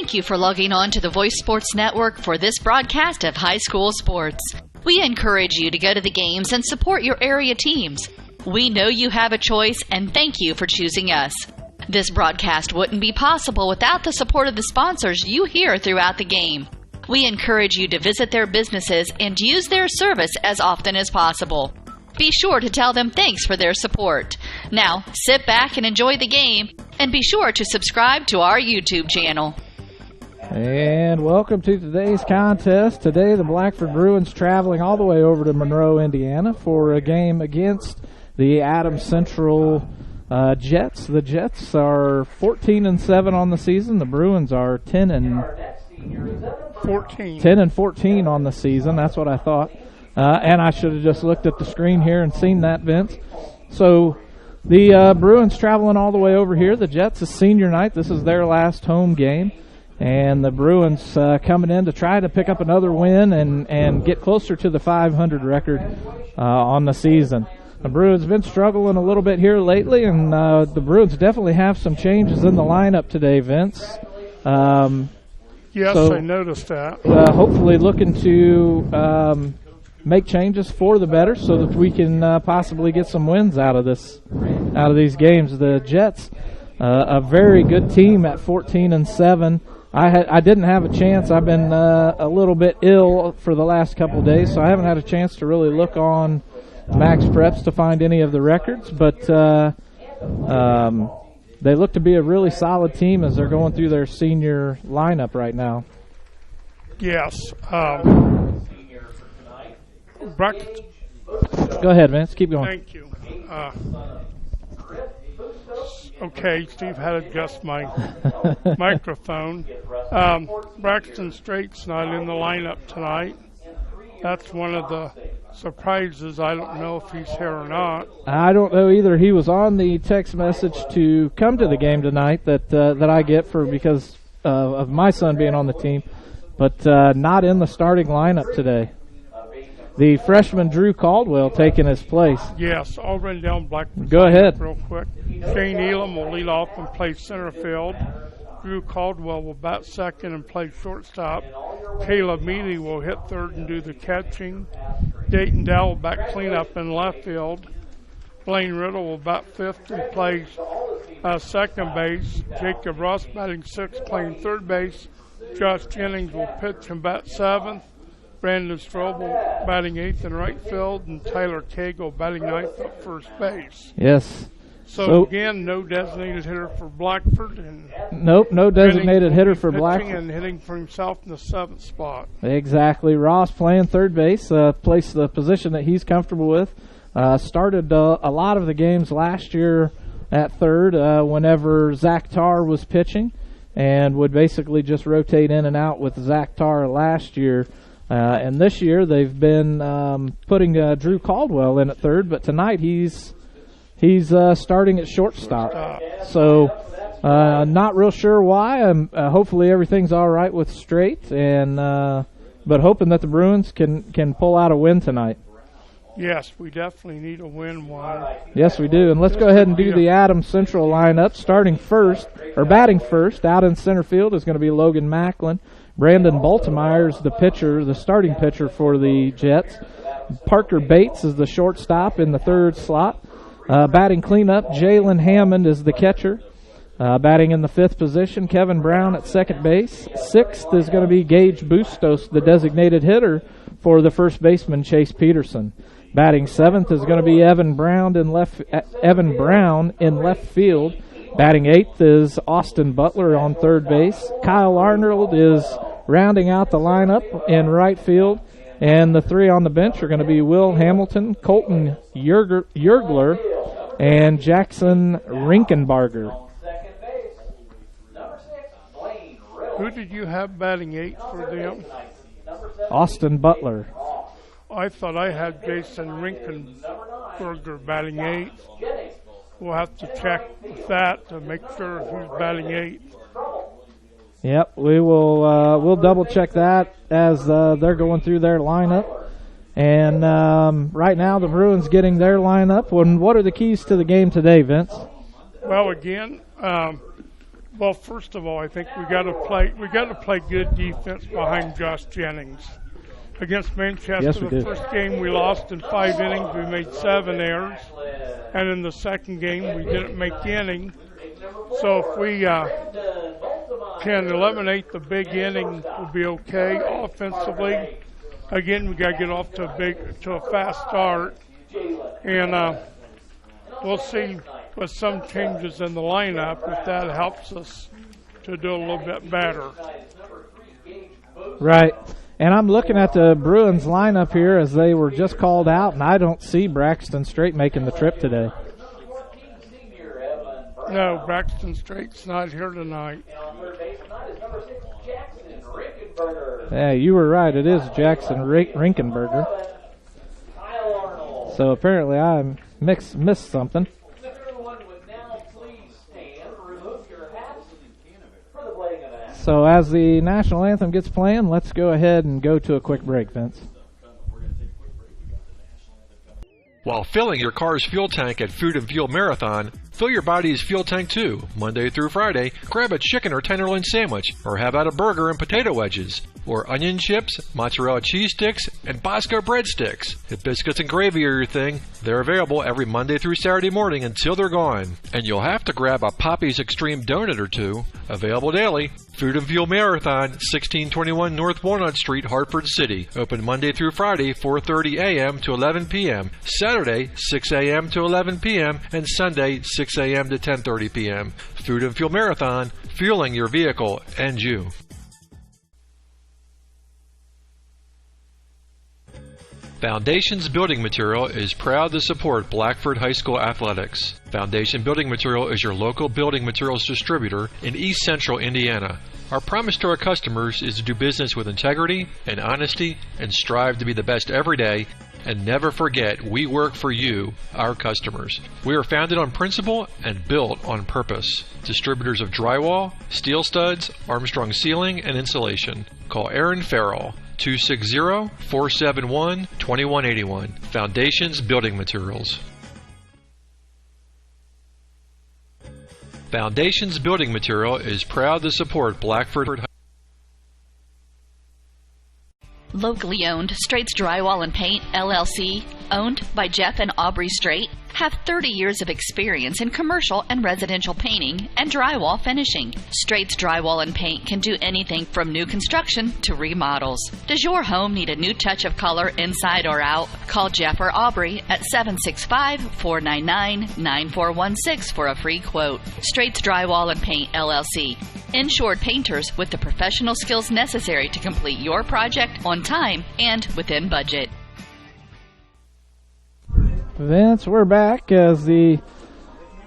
Thank you for logging on to the Voice Sports Network for this broadcast of high school sports. We encourage you to go to the games and support your area teams. We know you have a choice, and thank you for choosing us. This broadcast wouldn't be possible without the support of the sponsors you hear throughout the game. We encourage you to visit their businesses and use their service as often as possible. Be sure to tell them thanks for their support. Now, sit back and enjoy the game, and be sure to subscribe to our YouTube channel. And welcome to today's contest. Today the Blackford Bruins traveling all the way over to Monroe, Indiana for a game against the Adams Central Jets. The Jets are 14-7 on the season. The Bruins are 10-14 on the season. That's what I thought. And I should have just looked at the screen here and seen that, Vince. So the Bruins traveling all the way over here. The Jets is senior night. This is their last home game. And the Bruins coming in to try to pick up another win and get closer to the 500 record on the season. The Bruins have been struggling a little bit here lately, and the Bruins definitely have some changes in the lineup today, Vince. Yes, so, I noticed that. Hopefully looking to make changes for the better so that we can possibly get some wins out of these games. The Jets, a very good team at 14-7. I didn't have a chance. I've been a little bit ill for the last couple of days, so I haven't had a chance to really look on Max Preps to find any of the records, but they look to be a really solid team as they're going through their senior lineup right now. Yes. Go ahead, Vince. Keep going. Thank you. Okay, Steve had to adjust my microphone. Braxton Straight's not in the lineup tonight. That's one of the surprises. I don't know if he's here or not. I don't know either. He was on the text message to come to the game tonight that I get because of my son being on the team, but not in the starting lineup today. The freshman Drew Caldwell taking his place. Yes, I'll run down Blackford. Go ahead. Real quick. Shane Elam will lead off and play center field. Drew Caldwell will bat second and play shortstop. Caleb Meany will hit third and do the catching. Dayton Dow will bat cleanup in left field. Blaine Riddle will bat fifth and play second base. Jacob Ross batting sixth, playing third base. Josh Jennings will pitch and bat seventh. Brandon Strobel batting eighth in right field, and Tyler Cagle batting ninth at first base. Yes. So again, no designated hitter for Blackford. And nope, no designated hitter for Blackford. And hitting for himself in the seventh spot. Exactly. Ross playing third base, plays the position that he's comfortable with. Started a lot of the games last year at third whenever Zach Tarr was pitching, and would basically just rotate in and out with Zach Tarr last year. And this year they've been putting Drew Caldwell in at third, but tonight he's starting at shortstop. So not real sure why. Hopefully everything's all right with Strait, and but hoping that the Bruins can pull out a win tonight. Yes, we definitely need a win. Yes, we do. And let's go ahead and do the Adams Central lineup. Batting first, out in center field is going to be Logan Macklin. Brandon Baltimore is the starting pitcher for the Jets. Parker Bates is the shortstop in the third slot. Batting cleanup, Jalen Hammond is the catcher. Batting in the fifth position, Kevin Brown at second base. Sixth is going to be Gage Bustos, the designated hitter for the first baseman, Chase Peterson. Batting seventh is going to be Evan Brown in left field. Batting eighth is Austin Butler on third base. Kyle Arnold is rounding out the lineup in right field. And the three on the bench are going to be Will Hamilton, Colton Yergler, and Jackson Rinkenbarger. Who did you have batting eighth for them? Austin Butler. I thought I had Jason Rinkenberger batting eighth. We'll have to check with that to make sure who's batting eighth. Yep, we will. We'll double check that as they're going through their lineup. And right now, the Bruins getting their lineup. What are the keys to the game today, Vince? Well, again, Well, first of all, I think we got to play good defense behind Josh Jennings. Against Manchester, yes, we the did. first game we lost in 5 innings. We made 7 errors, and in the second game we didn't make any. So if we can eliminate the big inning, we'll be okay. Offensively, again, we got to get off to a fast start, and we'll see with some changes in the lineup if that helps us to do a little bit better. Right. And I'm looking at the Bruins lineup here as they were just called out, and I don't see Braxton Strait making the trip today. No, Braxton Strait's not here tonight. Yeah, you were right. It is Jackson Rinkenberger. So apparently I missed something. So as the national anthem gets playing, let's go ahead and go to a quick break, Vince. While filling your car's fuel tank at Food and Fuel Marathon, fill your body's fuel tank too. Monday through Friday, grab a chicken or tenderloin sandwich, or how about a burger and potato wedges, or onion chips, mozzarella cheese sticks, and Bosco breadsticks. If biscuits and gravy are your thing, they're available every Monday through Saturday morning until they're gone. And you'll have to grab a Poppy's Extreme donut or two, available daily. Food and Fuel Marathon, 1621 North Walnut Street, Hartford City. Open Monday through Friday, 4:30 a.m. to 11 p.m. Saturday, 6 a.m. to 11 p.m. and Sunday, 6 a.m. to 10:30 p.m. Food and Fuel Marathon, fueling your vehicle and you. Foundations Building Material is proud to support Blackford High School athletics. Foundation Building Material is your local building materials distributor in East Central Indiana. Our promise to our customers is to do business with integrity and honesty and strive to be the best every day, and never forget we work for you, our customers. We are founded on principle and built on purpose. Distributors of drywall, steel studs, Armstrong ceiling, and insulation. Call Aaron Farrell, 260-471-2181. Foundations Building Materials. Foundations Building Material is proud to support Blackford. Locally owned, Straits Drywall and Paint, LLC, owned by Jeff and Aubrey Strait, have 30 years of experience in commercial and residential painting and drywall finishing. Straits Drywall and Paint can do anything from new construction to remodels. Does your home need a new touch of color inside or out? Call Jeff or Aubrey at 765-499-9416 for a free quote. Straits Drywall and Paint, LLC. Insured painters with the professional skills necessary to complete your project on time and within budget. Vince, we're back as the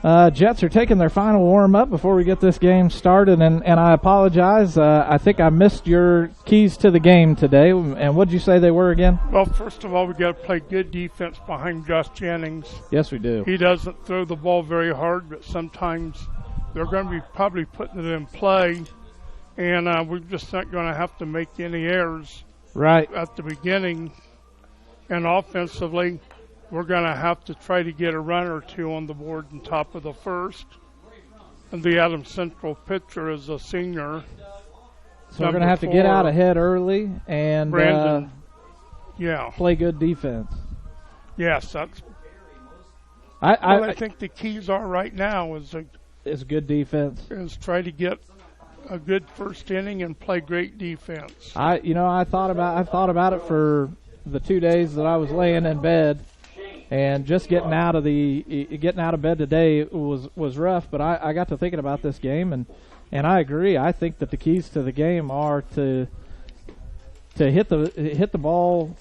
Jets are taking their final warm-up before we get this game started, and I apologize. I think I missed your keys to the game today, and what did you say they were again? Well, first of all, we got to play good defense behind Josh Jennings. Yes, we do. He doesn't throw the ball very hard, but sometimes they're going to be probably putting it in play, and we're just not going to have to make any errors right at the beginning. And offensively, we're going to have to try to get a run or two on the board on top of the first. And the Adams Central pitcher is a senior. So we're going to have to get out ahead early and play good defense. Yes, that's. I think the keys are right now is good defense. Is try to get a good first inning and play great defense. I thought about it for the 2 days that I was laying in bed. And just getting out of bed today was rough, but I got to thinking about this game, and I agree. I think that the keys to the game are to hit the ball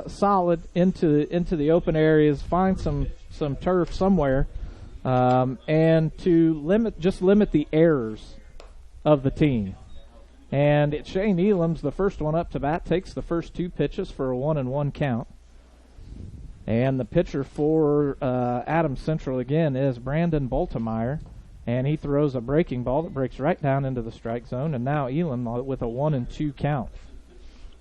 solid into the open areas, find some turf somewhere, and to limit the errors of the team. And Shane Elam's the first one up to bat, takes the first 2 pitches for a 1-1 count. And the pitcher for Adams Central again is Brandon Boltemeyer, and he throws a breaking ball that breaks right down into the strike zone, and now Elam with a 1-2 count.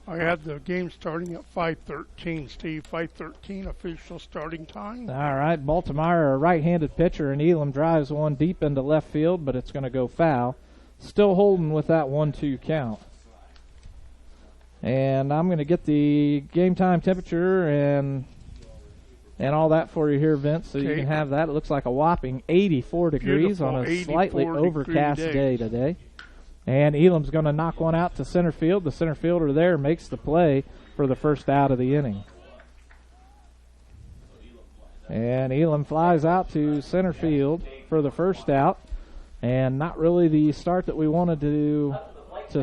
I had the game starting at 5:13, Steve. 5:13 official starting time. All right, Baltimore, a right-handed pitcher, and Elam drives one deep into left field, but it's going to go foul. Still holding with that 1-2 count. And I'm going to get the game time temperature and all that for you here, Vince, so you can have that. It looks like a whopping 84 degrees on a slightly overcast day today. And Elam's going to knock one out to center field. The center fielder there makes the play for the first out of the inning. And Elam flies out to center field for the first out. And not really the start that we wanted to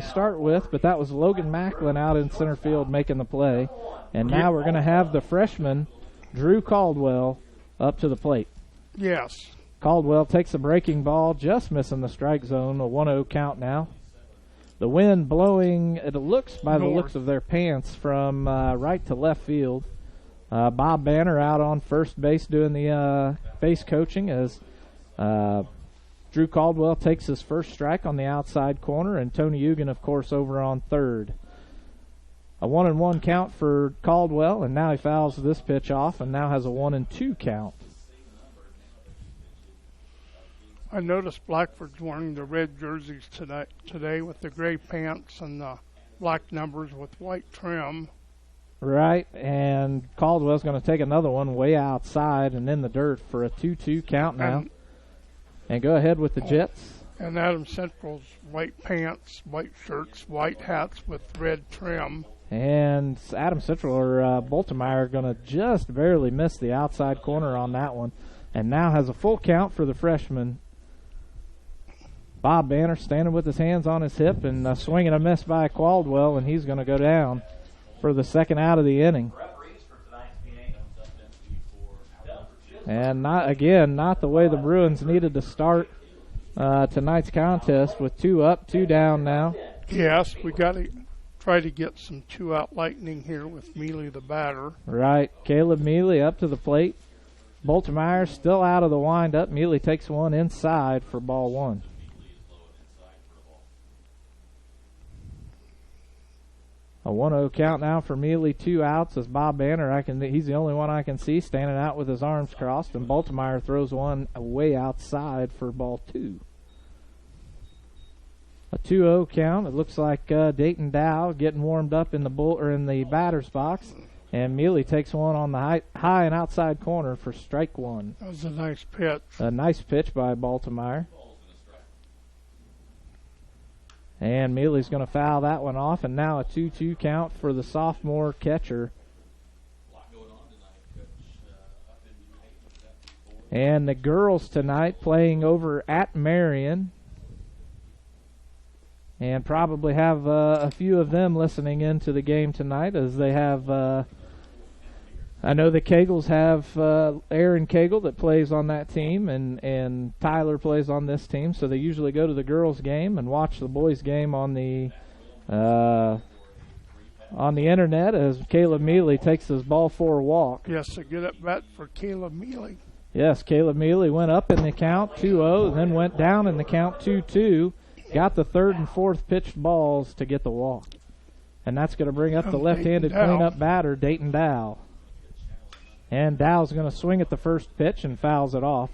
start with, but that was Logan Macklin out in center field making the play. And now we're going to have the freshman, Drew Caldwell, up to the plate. Yes. Caldwell takes a breaking ball, just missing the strike zone, a 1-0 count now. The wind blowing, it looks by the looks of their pants, from right to left field. Bob Banner out on first base doing the base coaching as Drew Caldwell takes his first strike on the outside corner, and Tony Eugen, of course, over on third. A 1-1 count for Caldwell, and now he fouls this pitch off and now has a 1-2 count. I noticed Blackford's wearing the red jerseys today with the gray pants and the black numbers with white trim. Right, and Caldwell's going to take another one way outside and in the dirt for a 2-2 count now. And go ahead with the Jets. And Adam Central's white pants, white shirts, white hats with red trim. And Adam Central or Baltimore are going to just barely miss the outside corner on that one. And now has a full count for the freshman. Bob Banner standing with his hands on his hip and a swing and a miss by Caldwell, and he's going to go down for the second out of the inning. And not the way the Bruins needed to start tonight's contest with 2 up, 2 down now. Yes, we got to try to get some 2-out lightning here with Mealy the batter. Right, Caleb Mealy up to the plate. Baltimore still out of the windup. Mealy takes one inside for ball 1. A 1-0 count now for Mealy, 2 outs as Bob Banner, he's the only one I can see standing out with his arms crossed, and Baltimore throws one way outside for ball 2. A 2-0 count. It looks like Dayton Dow getting warmed up in the batter's box, and Mealy takes one on the high and outside corner for strike 1. That was a nice pitch. A nice pitch by Baltimore. And Mealy's going to foul that one off, and now a 2-2 count for the sophomore catcher. And the girls tonight playing over at Marion. And probably have a few of them listening into the game tonight as they have... I know the Kegels have Aaron Kegel that plays on that team, and Tyler plays on this team, so they usually go to the girls' game and watch the boys' game on the internet as Caleb Mealy takes his ball 4 walk. Yes, a good at-bat for Caleb Mealy. Yes, Caleb Mealy went up in the count 2-0, then went down in the count 2-2, got the third and fourth pitched balls to get the walk. And that's going to bring up the left-handed cleanup batter, Dayton Dow. And Dow's going to swing at the first pitch and fouls it off.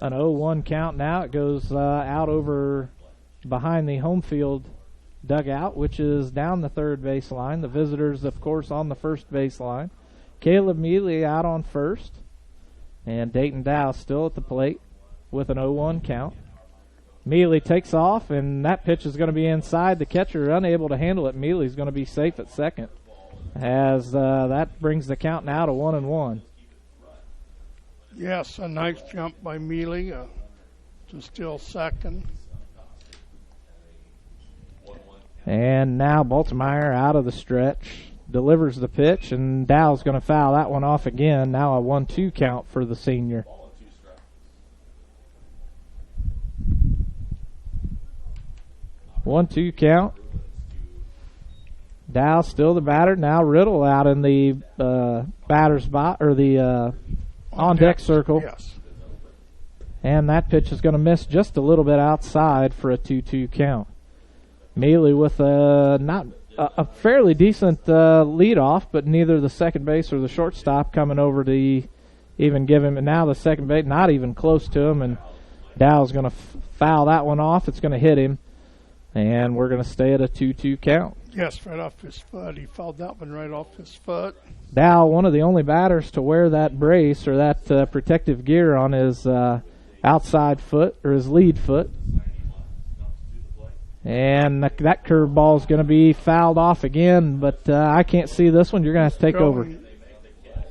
An 0-1 count now. It goes out over behind the home field dugout, which is down the third base line. The visitors, of course, on the first base line. Caleb Mealy out on first. And Dayton Dow still at the plate with an 0-1 count. Mealy takes off, and that pitch is going to be inside. The catcher unable to handle it. Mealy's going to be safe at second. As that brings the count now to 1-1. Yes, a nice jump by Mealy to steal second. And now Baltimore out of the stretch, delivers the pitch, and Dow's going to foul that one off again. Now a 1-2 count for the senior. One-two count. Dow still the batter. Now Riddle out in the batter's spot, or the on-deck circle. Yes. And that pitch is going to miss just a little bit outside for a 2-2 count. Mealy with not a fairly decent leadoff, but neither the second base or the shortstop coming over to even give him. And now the second base not even close to him, and Dow's going to foul that one off. It's going to hit him, and we're going to stay at a 2-2 count. Yes, right off his foot. He fouled that one right off his foot. Dow, one of the only batters to wear that brace or that protective gear on his outside foot or his lead foot. And that curveball is going to be fouled off again, but I can't see this one. You're going to have to take over.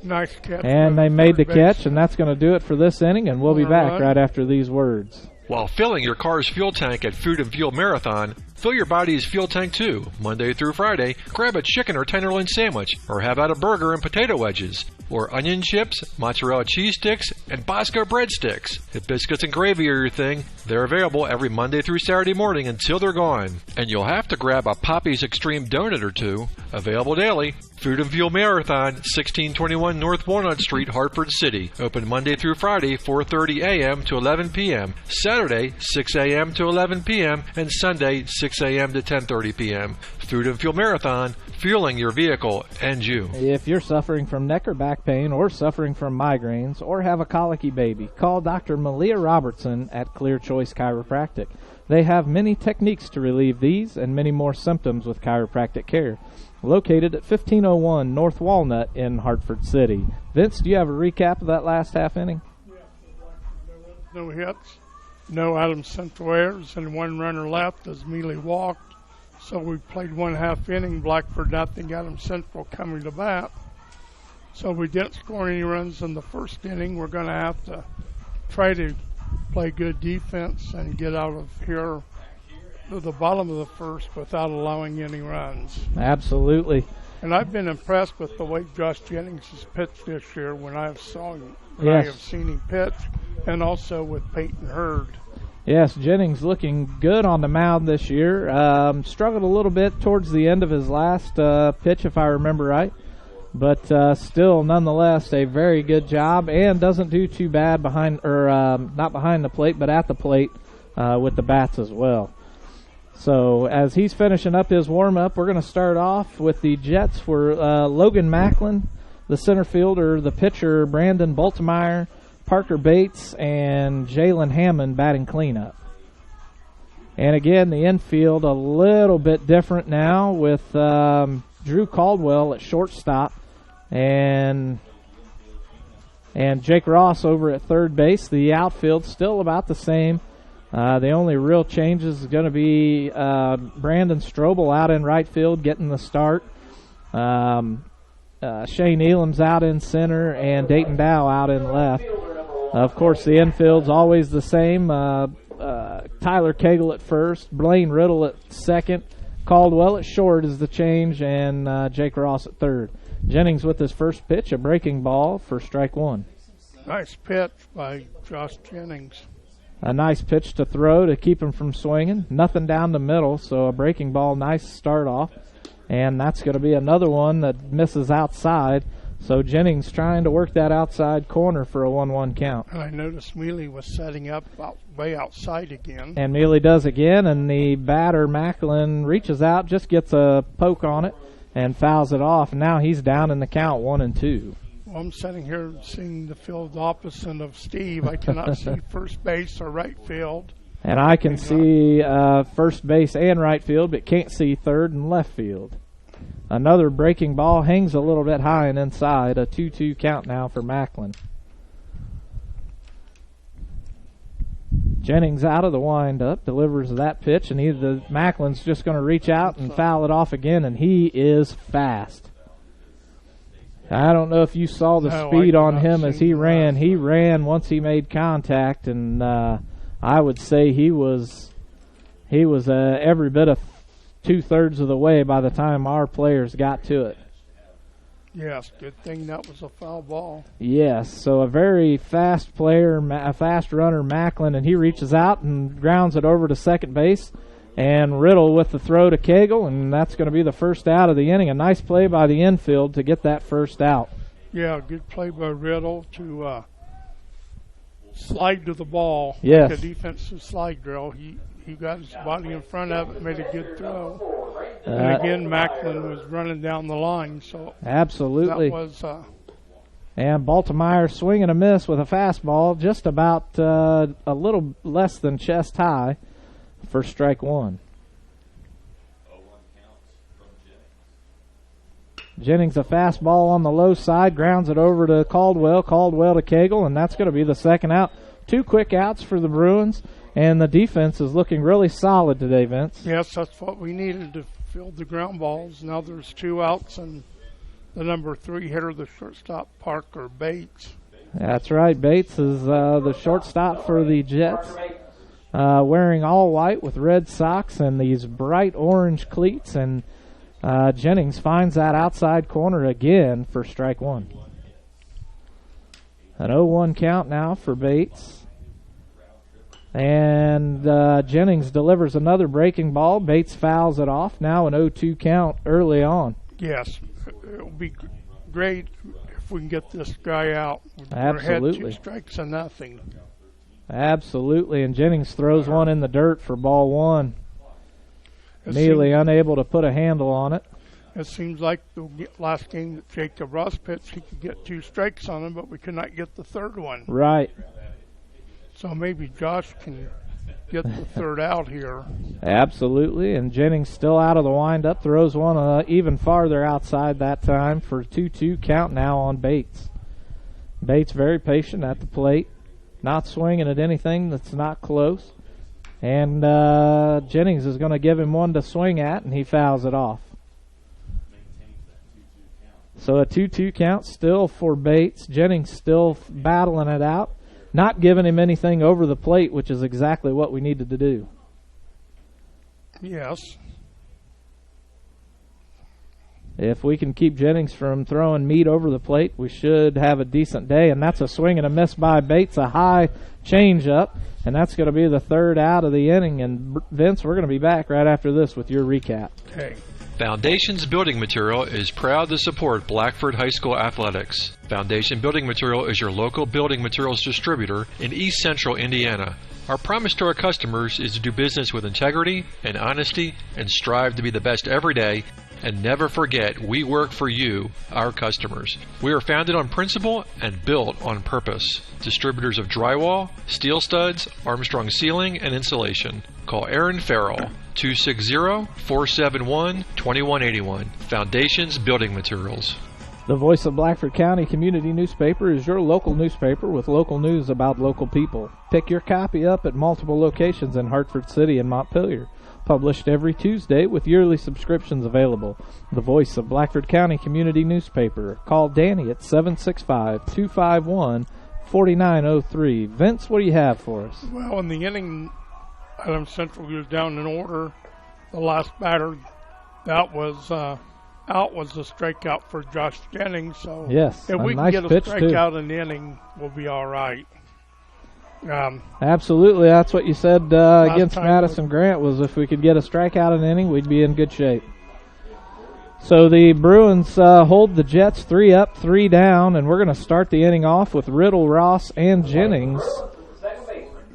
Nice catch. And they made the catch, and that's going to do it for this inning, and we'll be back right after these words. While filling your car's fuel tank at Food and Fuel Marathon, fill your body's fuel tank too. Monday through Friday, grab a chicken or tenderloin sandwich, or have out a burger and potato wedges, or onion chips, mozzarella cheese sticks, and Bosco breadsticks. If biscuits and gravy are your thing, they're available every Monday through Saturday morning until they're gone. And you'll have to grab a Poppy's Extreme donut or two, available daily. Food and Fuel Marathon, 1621 North Walnut Street, Hartford City. Open Monday through Friday, 4:30 a.m. to 11 p.m. Saturday, 6 a.m. to 11 p.m. and Sunday, 6 a.m. to 10:30 p.m. Food and Fuel Marathon, fueling your vehicle and you. If you're suffering from neck or back pain or suffering from migraines or have a colicky baby, call Dr. Malia Robertson at Clear Choice Chiropractic. They have many techniques to relieve these and many more symptoms with chiropractic care. Located at 1501 North Walnut in Hartford City. Vince, do you have a recap of that last half inning? No hits, no Adams Central errors, and one runner left as Mealy walked. So we played one half inning, Blackford nothing, Adams Central coming to bat. So we didn't score any runs in the first inning. We're going to have to try to play good defense and get out of here to the bottom of the first without allowing any runs. Absolutely. And I've been impressed with the way Josh Jennings has pitched this year when I have seen him pitch, and also with Peyton Hurd. Yes, Jennings looking good on the mound this year. Struggled a little bit towards the end of his last pitch, if I remember right. But still, nonetheless, a very good job, and doesn't do too bad behind, or not behind the plate, but at the plate with the bats as well. So as he's finishing up his warm-up, we're going to start off with the Jets for Logan Macklin, the center fielder, the pitcher Brandon Boltemeyer, Parker Bates, and Jalen Hammond batting cleanup. And again, the infield a little bit different now with Drew Caldwell at shortstop and Jake Ross over at third base. The outfield still about the same. The only real change is going to be Brandon Strobel out in right field getting the start. Shane Elam's out in center and Dayton Dow out in left. Of course, the infield's always the same. Tyler Cagle at first, Blaine Riddle at second, Caldwell at short is the change, and Jake Ross at third. Jennings with his first pitch, a breaking ball for strike one. Nice pitch by Josh Jennings. A nice pitch to throw to keep him from swinging. Nothing down the middle, so a breaking ball, nice start off. And that's going to be another one that misses outside. So Jennings trying to work that outside corner for a 1-1 count. And I noticed Mealy was setting up way outside again. And Mealy does again, and the batter, Macklin, reaches out, just gets a poke on it, and fouls it off. And now he's down in the count, 1-2. Well, I'm sitting here seeing the field opposite of Steve. I cannot see first base or right field. And I can see first base and right field, but can't see third and left field. Another breaking ball, hangs a little bit high and inside. A 2-2 count now for Macklin. Jennings out of the windup, delivers that pitch, and Macklin's just going to reach out and foul it off again, and he is fast. I don't know if you saw the speed on him as he ran. He ran once he made contact, and I would say he was every bit of 2/3 of the way by the time our players got to it. Yes, good thing that was a foul ball. Yes, so a very fast player, a fast runner, Macklin, and he reaches out and grounds it over to second base. And Riddle with the throw to Cagle, and that's going to be the first out of the inning. A nice play by the infield to get that first out. Yeah, good play by Riddle to slide to the ball. Yes. Like a defensive slide drill. He got his body in front of it, made a good throw. And again, Macklin was running down the line, so absolutely. That was. And Baltimore swing and a miss with a fastball, just about a little less than chest high for strike one. Jennings a fastball on the low side, grounds it over to Caldwell to Cagle, and that's going to be the second out. 2 quick outs for the Bruins, and the defense is looking really solid today, Vince. Yes, that's what we needed to fill the ground balls. Now there's 2 outs, and the number 3 hitter, the shortstop, Parker Bates. That's right. Bates is the shortstop for the Jets, wearing all white with red socks and these bright orange cleats, and Jennings finds that outside corner again for strike one. An 0-1 count now for Bates. And Jennings delivers another breaking ball. Bates fouls it off. Now an 0-2 count early on. Yes, it'll be great if we can get this guy out. Absolutely. We're ahead 2 strikes and nothing. Absolutely, and Jennings throws one in the dirt for ball one. Neely unable to put a handle on it. It seems like the last game that Jacob Ross pitched, he could get 2 strikes on him, but we could not get the third one. Right. So maybe Josh can get the third out here. Absolutely, and Jennings still out of the windup, throws one even farther outside that time for 2-2 count now on Bates. Bates very patient at the plate, not swinging at anything that's not close. And Jennings is going to give him one to swing at, and he fouls it off. So a 2-2 count still for Bates. Jennings still battling it out, not giving him anything over the plate, which is exactly what we needed to do. Yes. If we can keep Jennings from throwing meat over the plate, we should have a decent day. And that's a swing and a miss by Bates, a high changeup. And that's going to be the third out of the inning. And, Vince, we're going to be back right after this with your recap. Okay. Foundations Building Material is proud to support Blackford High School athletics. Foundation Building Material is your local building materials distributor in East Central Indiana. Our promise to our customers is to do business with integrity and honesty and strive to be the best every day. And never forget, we work for you, our customers. We are founded on principle and built on purpose. Distributors of drywall, steel studs, Armstrong ceiling, and insulation. Call Aaron Farrell, 260-471-2181. Foundations Building Materials. The Voice of Blackford County Community Newspaper is your local newspaper with local news about local people. Pick your copy up at multiple locations in Hartford City and Montpelier. Published every Tuesday with yearly subscriptions available. The Voice of Blackford County Community Newspaper. Call Danny at 765-251-4903. Vince, what do you have for us? Well, in the inning, Adams Central goes down in order. The last batter, that was out was a strikeout for Josh Jennings. So yes, if we nice can get a pitch strikeout too. in the inning, we'll be all right. Absolutely, that's what you said against time Madison Grant, was if we could get a strikeout in an inning, we'd be in good shape. So the Bruins hold the Jets 3 up, 3 down, and we're going to start the inning off with Riddle, Ross, and Jennings.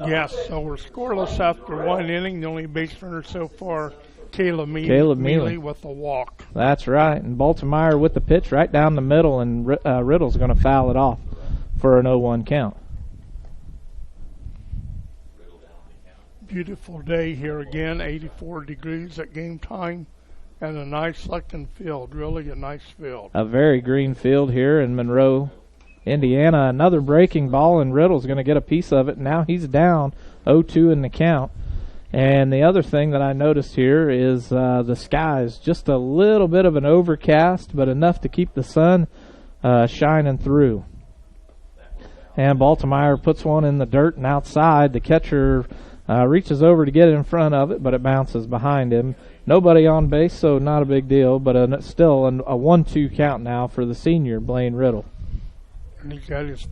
Yes, so we're scoreless after 1 inning. The only base runner so far, Caleb Mealy with a walk. That's right, and Baltimore with the pitch right down the middle, and Riddle's going to foul it off for an 0-1 count. Beautiful day here again, 84 degrees at game time, and a nice looking field, really a nice field. A very green field here in Monroe, Indiana. Another breaking ball, and Riddle's going to get a piece of it. Now he's down 0-2 in the count. And the other thing that I noticed here is the skies, just a little bit of an overcast, but enough to keep the sun shining through. And Baltimore puts one in the dirt and outside. The catcher reaches over to get in front of it, but it bounces behind him. Nobody on base, so not a big deal, but still a 1-2 count now for the senior, Blaine Riddle. And he's got his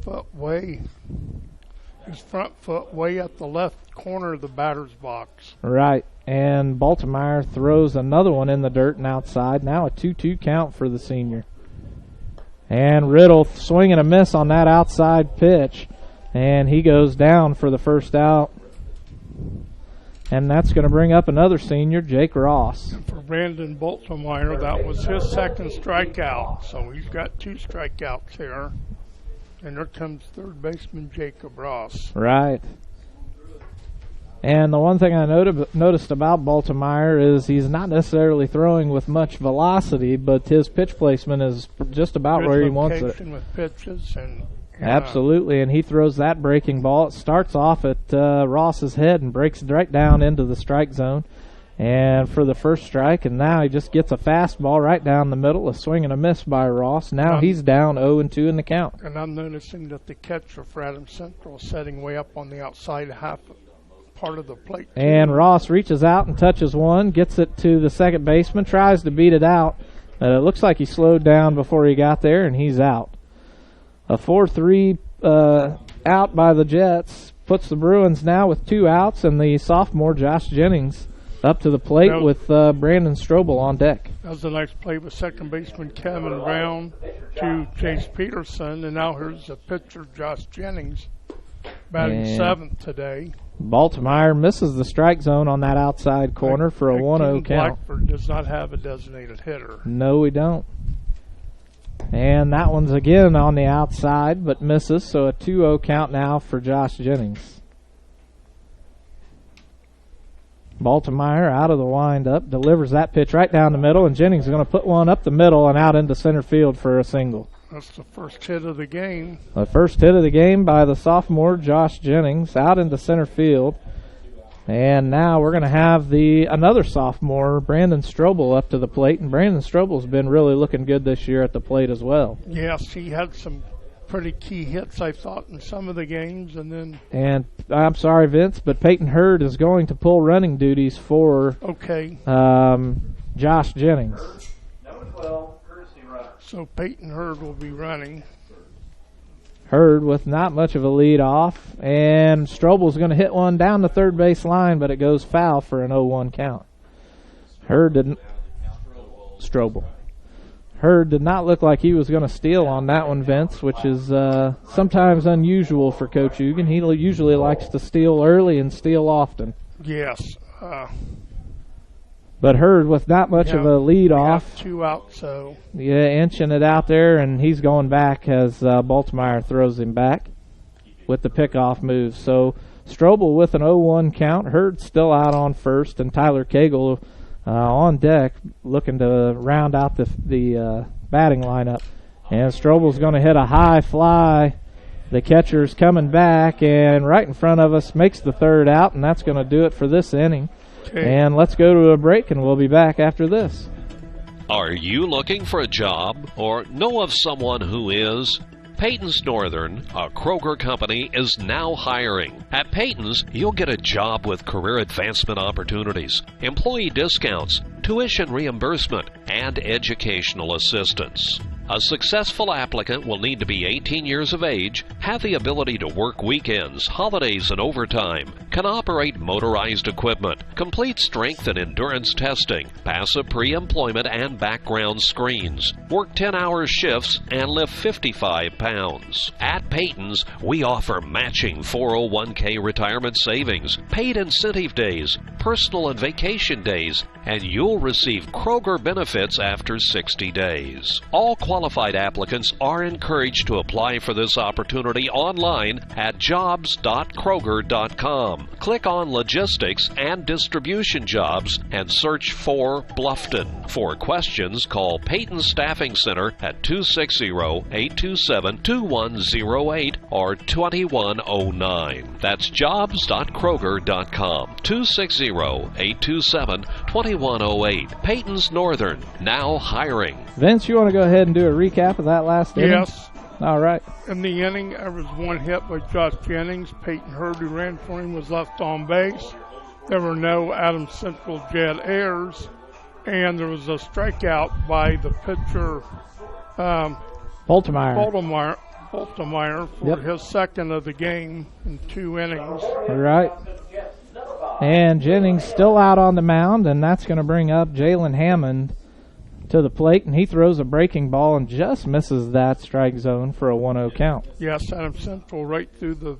front foot way at the left corner of the batter's box. Right, and Baltimore throws another one in the dirt and outside. Now a 2-2 count for the senior. And Riddle swinging a miss on that outside pitch, and he goes down for the first out. And that's going to bring up another senior, Jake Ross. And for Brandon Boltemeyer, that was his second strikeout. So he's got 2 strikeouts here. And there comes third baseman Jacob Ross. Right. And the one thing I noticed about Boltemeyer is he's not necessarily throwing with much velocity, but his pitch placement is just about where he wants it. With pitches and absolutely, and he throws that breaking ball. It starts off at Ross's head and breaks right down into the strike zone. And for the first strike, and now he just gets a fastball right down the middle, a swing and a miss by Ross. Now he's down 0-2 in the count. And I'm noticing that the catcher for Adams Central is setting way up on the outside half part of the plate. And Ross reaches out and touches one, gets it to the second baseman, tries to beat it out. It looks like he slowed down before he got there, and he's out. A 4-3 out by the Jets puts the Bruins now with 2 outs, and the sophomore Josh Jennings up to the plate with Brandon Strobel on deck. That was a nice play with second baseman Kevin Brown to Chase Peterson, and now here's the pitcher Josh Jennings batting 7th today. Boltemeyer misses the strike zone on that outside corner for a 1-0 count. Blackford does not have a designated hitter. No, we don't. And that one's again on the outside, but misses, so a 2-0 count now for Josh Jennings. Boltemeyer out of the windup, delivers that pitch right down the middle, and Jennings is going to put one up the middle and out into center field for a single. That's the first hit of the game. The first hit of the game by the sophomore Josh Jennings out into center field. And now we're going to have another sophomore, Brandon Strobel, up to the plate. And Brandon Strobel's been really looking good this year at the plate as well. Yes, he had some pretty key hits, I thought, in some of the games. And I'm sorry, Vince, but Peyton Hurd is going to pull running duties for Josh Jennings. So Peyton Hurd will be running. Hurd with not much of a lead off, and Strobel's going to hit one down the third base line, but it goes foul for an 0-1 count. Hurd did not look like he was going to steal on that one, Vince, which is sometimes unusual for Coach Ugan. He usually likes to steal early and steal often. Yes. But Hurd with not much of a lead off. 2 outs, so. Yeah, inching it out there, and he's going back as Boltemeyer throws him back with the pickoff move. So Strobel with an 0-1 count. Hurd still out on first, and Tyler Cagle on deck looking to round out the batting lineup. And Strobel's going to hit a high fly. The catcher's coming back, and right in front of us makes the third out, and that's going to do it for this inning. And let's go to a break, and we'll be back after this. Are you looking for a job or know of someone who is? Peyton's Northern, a Kroger company, is now hiring. At Peyton's, you'll get a job with career advancement opportunities, employee discounts, tuition reimbursement, and educational assistance. A successful applicant will need to be 18 years of age, have the ability to work weekends, holidays, and overtime, can operate motorized equipment, complete strength and endurance testing, pass a pre-employment and background screens, work 10-hour shifts, and lift 55 pounds. At Peyton's, we offer matching 401k retirement savings, paid incentive days, personal and vacation days, and you'll receive Kroger benefits after 60 days. All qualified applicants are encouraged to apply for this opportunity online at jobs.kroger.com. Click on Logistics and Distribution Jobs and search for Bluffton. For questions, call Peyton Staffing Center at 260-827-2108 or 2109. That's jobs.kroger.com. 260-827-2108. Peyton's Northern, now hiring. Vince, you want to go ahead and do a recap of that last inning? Yes. All right. In the inning, there was one hit by Josh Jennings. Peyton Hurd, who ran for him, was left on base. There were no Adams Central Jet errors. And there was a strikeout by the pitcher, Boltemeyer for his second of the game in 2 innings. All right. And Jennings still out on the mound, and that's going to bring up Jalen Hammond to the plate, and he throws a breaking ball and just misses that strike zone for a 1-0 count. Yes, Adams Central right through the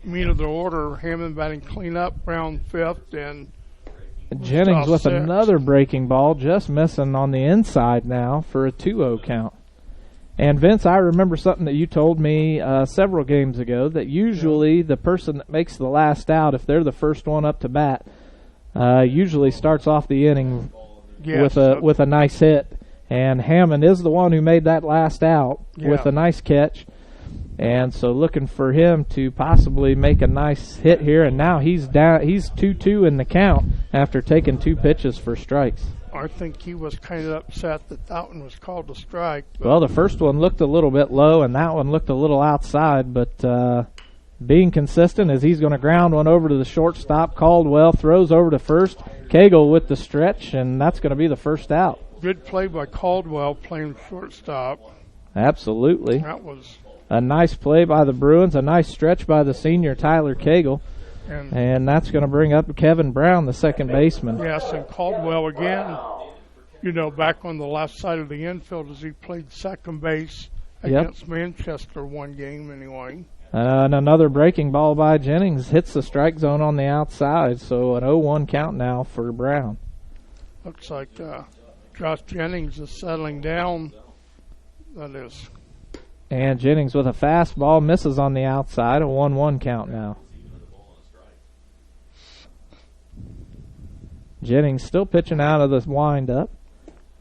mean of the order, Hammond batting cleanup, Brown fifth, and Jennings with sixth. another breaking ball, just missing on the inside now for a 2-0 count. And Vince, I remember something that you told me several games ago, that usually the person that makes the last out, if they're the first one up to bat, usually starts off the inning with a nice hit. And Hammond is the one who made that last out with a nice catch. And so looking for him to possibly make a nice hit here. And now he's down. He's 2-2 in the count after taking 2 pitches for strikes. I think he was kind of upset that one was called a strike. Well, the first one looked a little bit low, and that one looked a little outside. But being consistent as he's going to ground one over to the shortstop. Caldwell throws over to first. Cagle with the stretch, and that's going to be the first out. Good play by Caldwell playing shortstop. Absolutely. That was a nice play by the Bruins, a nice stretch by the senior Tyler Cagle. And that's going to bring up Kevin Brown, the second baseman. Yes, and Caldwell again, back on the left side of the infield as he played second base against Manchester one game anyway. And another breaking ball by Jennings hits the strike zone on the outside, so an 0-1 count now for Brown. Looks like Josh Jennings is settling down. That is. And Jennings with a fastball misses on the outside, a 1-1 count now. Jennings still pitching out of the windup.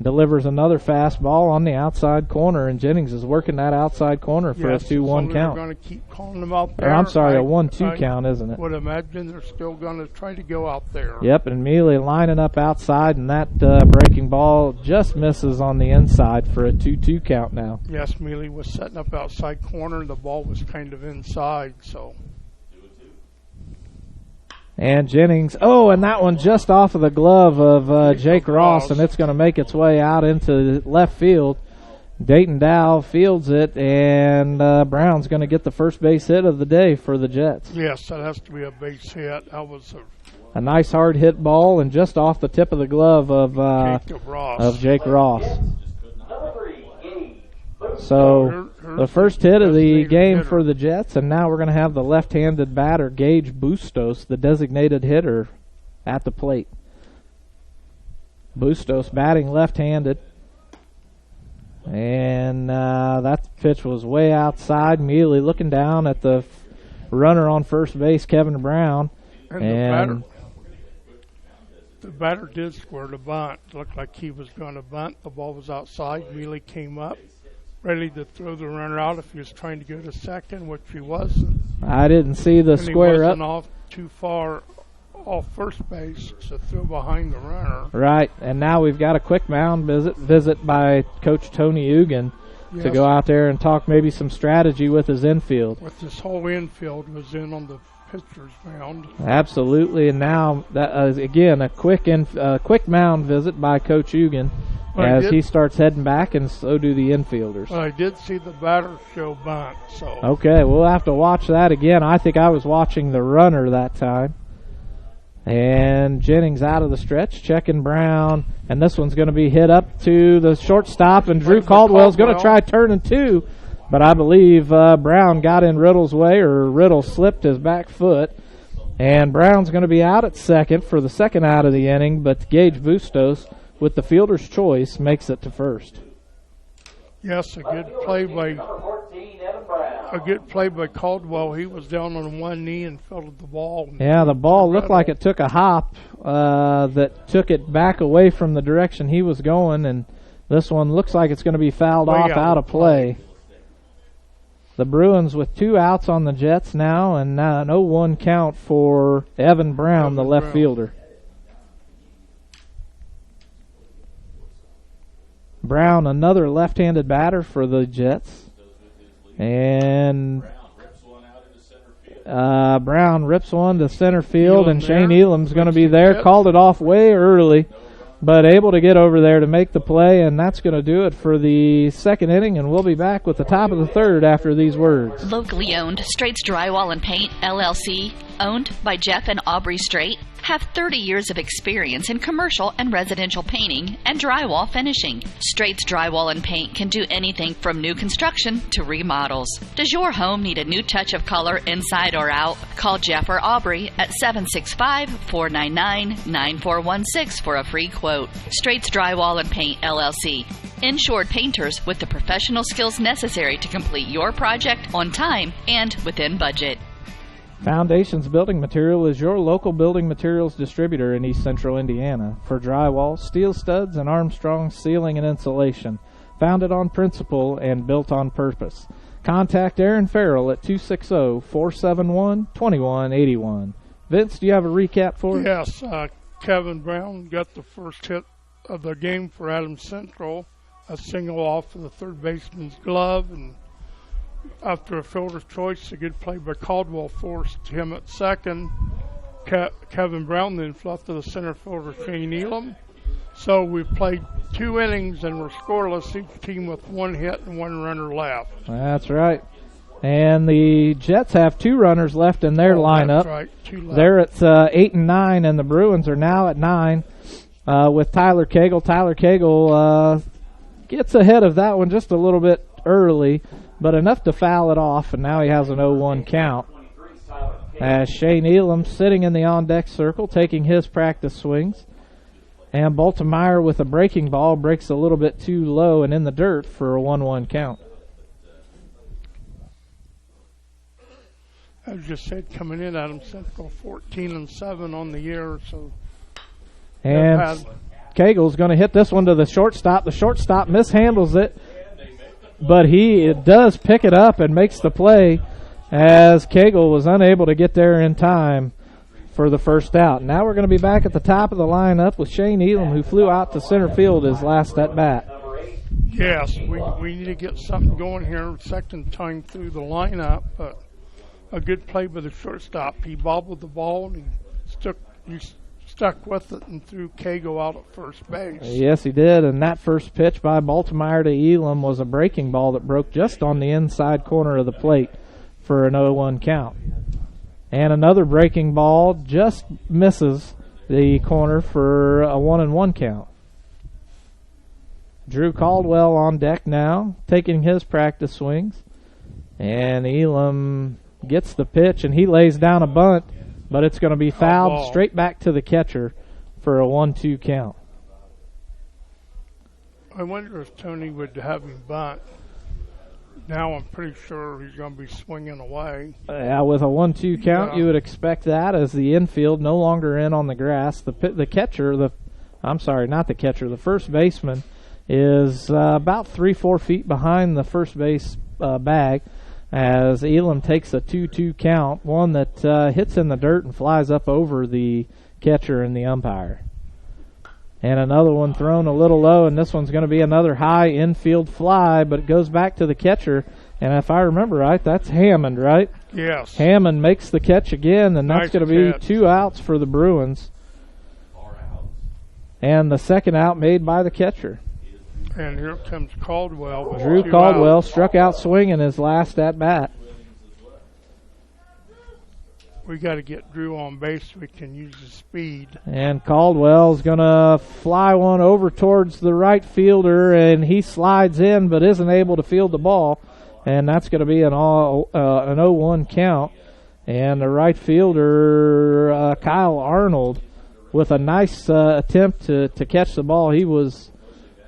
Delivers another fastball on the outside corner, and Jennings is working that outside corner for a 2-1 count. They're going to keep calling them out there. Or, I'm sorry, a 1-2 count, isn't it? I would imagine they're still going to try to go out there. Yep, and Mealy lining up outside, and that breaking ball just misses on the inside for a 2-2 count now. Yes, Mealy was setting up outside corner, and the ball was kind of inside, so. And Jennings, and that one just off of the glove of Jake Ross, and it's going to make its way out into left field. Dayton Dow fields it, and Brown's going to get the first base hit of the day for the Jets. Yes, that has to be a base hit. That was a nice hard hit ball, and just off the tip of the glove of Jake Ross. So the first hit of the game for the Jets, and now we're going to have the left-handed batter, Gage Bustos, the designated hitter, at the plate. Bustos batting left-handed. And that pitch was way outside. Mealy looking down at the runner on first base, Kevin Brown. And the batter did square the bunt. Looked like he was going to bunt. The ball was outside. Mealy came up, ready to throw the runner out if he was trying to go to second, which he wasn't. I didn't see the square up. He wasn't off too far off first base to throw behind the runner. Right, and now we've got a quick mound visit by Coach Tony Ugan to go out there and talk maybe some strategy with his infield. With this whole infield was in on the pitcher's mound. Absolutely, and now that again a quick mound visit by Coach Ugan as he starts heading back, and so do the infielders. Well, I did see the batter show bunt, so. Okay, we'll have to watch that again. I think I was watching the runner that time. And Jennings out of the stretch, checking Brown, and this one's going to be hit up to the shortstop, and Drew Caldwell's going to try turning two, but I believe Brown got in Riddle's way, or Riddle slipped his back foot, and Brown's going to be out at second for the second out of the inning, but Gage Bustos, with the fielder's choice, makes it to first. Yes, a good play by Caldwell. He was down on one knee and fielded the ball. Yeah, the ball looked like it took a hop that took it back away from the direction he was going, and this one looks like it's going to be fouled off out of play. The Bruins with 2 outs on the Jets now, and an 0-1 count for Evan Brown, the left fielder. Brown, another left-handed batter for the Jets. And Brown rips one to center field, and Shane Elam's going to be there. Called it off way early, but able to get over there to make the play, and that's going to do it for the second inning, and we'll be back with the top of the third after these words. Locally owned, Straight's Drywall and Paint, LLC, owned by Jeff and Aubrey Straight, have 30 years of experience in commercial and residential painting and drywall finishing. Straits Drywall and Paint can do anything from new construction to remodels. Does your home need a new touch of color inside or out? Call Jeff or Aubrey at 765-499-9416 for a free quote. Straits Drywall and Paint, LLC. Insured painters with the professional skills necessary to complete your project on time and within budget. Foundations Building Material is your local building materials distributor in East Central Indiana for drywall, steel studs, and Armstrong ceiling and insulation. Founded on principle and built on purpose. Contact Aaron Farrell at 260-471-2181. Vince, do you have a recap for us? Yes, Kevin Brown got the first hit of the game for Adams Central, a single off of the third baseman's glove, and after a fielder's choice, a good play by Caldwell forced him at second. Kevin Brown then fluffed to the center fielder, Shane Elam. So we played 2 innings and were scoreless, each team with 1 hit and 1 runner left. That's right. And the Jets have 2 runners left in their lineup. That's right, 2 left. They're at 8 and 9, and the Bruins are now at 9 with Tyler Cagle. Tyler Cagle gets ahead of that one just a little bit early, but enough to foul it off, and now he has an 0-1 count. As Shane Elam sitting in the on-deck circle, taking his practice swings. And Baltimore with a breaking ball breaks a little bit too low and in the dirt for a 1-1 count. As you said, coming in, Adams Central 14-7 on the year, so. And Cagle's going to hit this one to the shortstop. The shortstop mishandles it, but he does pick it up and makes the play as Cagle was unable to get there in time for the first out. Now we're going to be back at the top of the lineup with Shane Elam, who flew out to center field his last at bat. Yes, we need to get something going here. Second time through the lineup, but a good play by the shortstop. He bobbled the ball and he stuck with it and threw Cagle out at first base. Yes, he did, and that first pitch by Baltimore to Elam was a breaking ball that broke just on the inside corner of the plate for an 0-1 count. And another breaking ball just misses the corner for a 1-1 count. Drew Caldwell on deck now, taking his practice swings. And Elam gets the pitch, and he lays down a bunt, but it's going to be fouled straight back to the catcher for a 1-2 count. I wonder if Tony would have him bunt. Now I'm pretty sure he's going to be swinging away. With a 1-2 count, you would expect that as the infield no longer in on the grass. The first baseman is about 3-4 feet behind the first base bag as Elam takes a 2-2 count, one that hits in the dirt and flies up over the catcher and the umpire. And another one thrown a little low, and this one's going to be another high infield fly, but it goes back to the catcher. And if I remember right, that's Hammond, right? Yes. Hammond makes the catch again, and that's going to be 2 outs for the Bruins. And the second out made by the catcher. And here comes Caldwell. Drew Caldwell struck out swinging his last at-bat. We got to get Drew on base so we can use his speed. And Caldwell's going to fly one over towards the right fielder, and he slides in but isn't able to field the ball. And that's going to be an 0-1 count. And the right fielder, Kyle Arnold, with a nice attempt to catch the ball. He was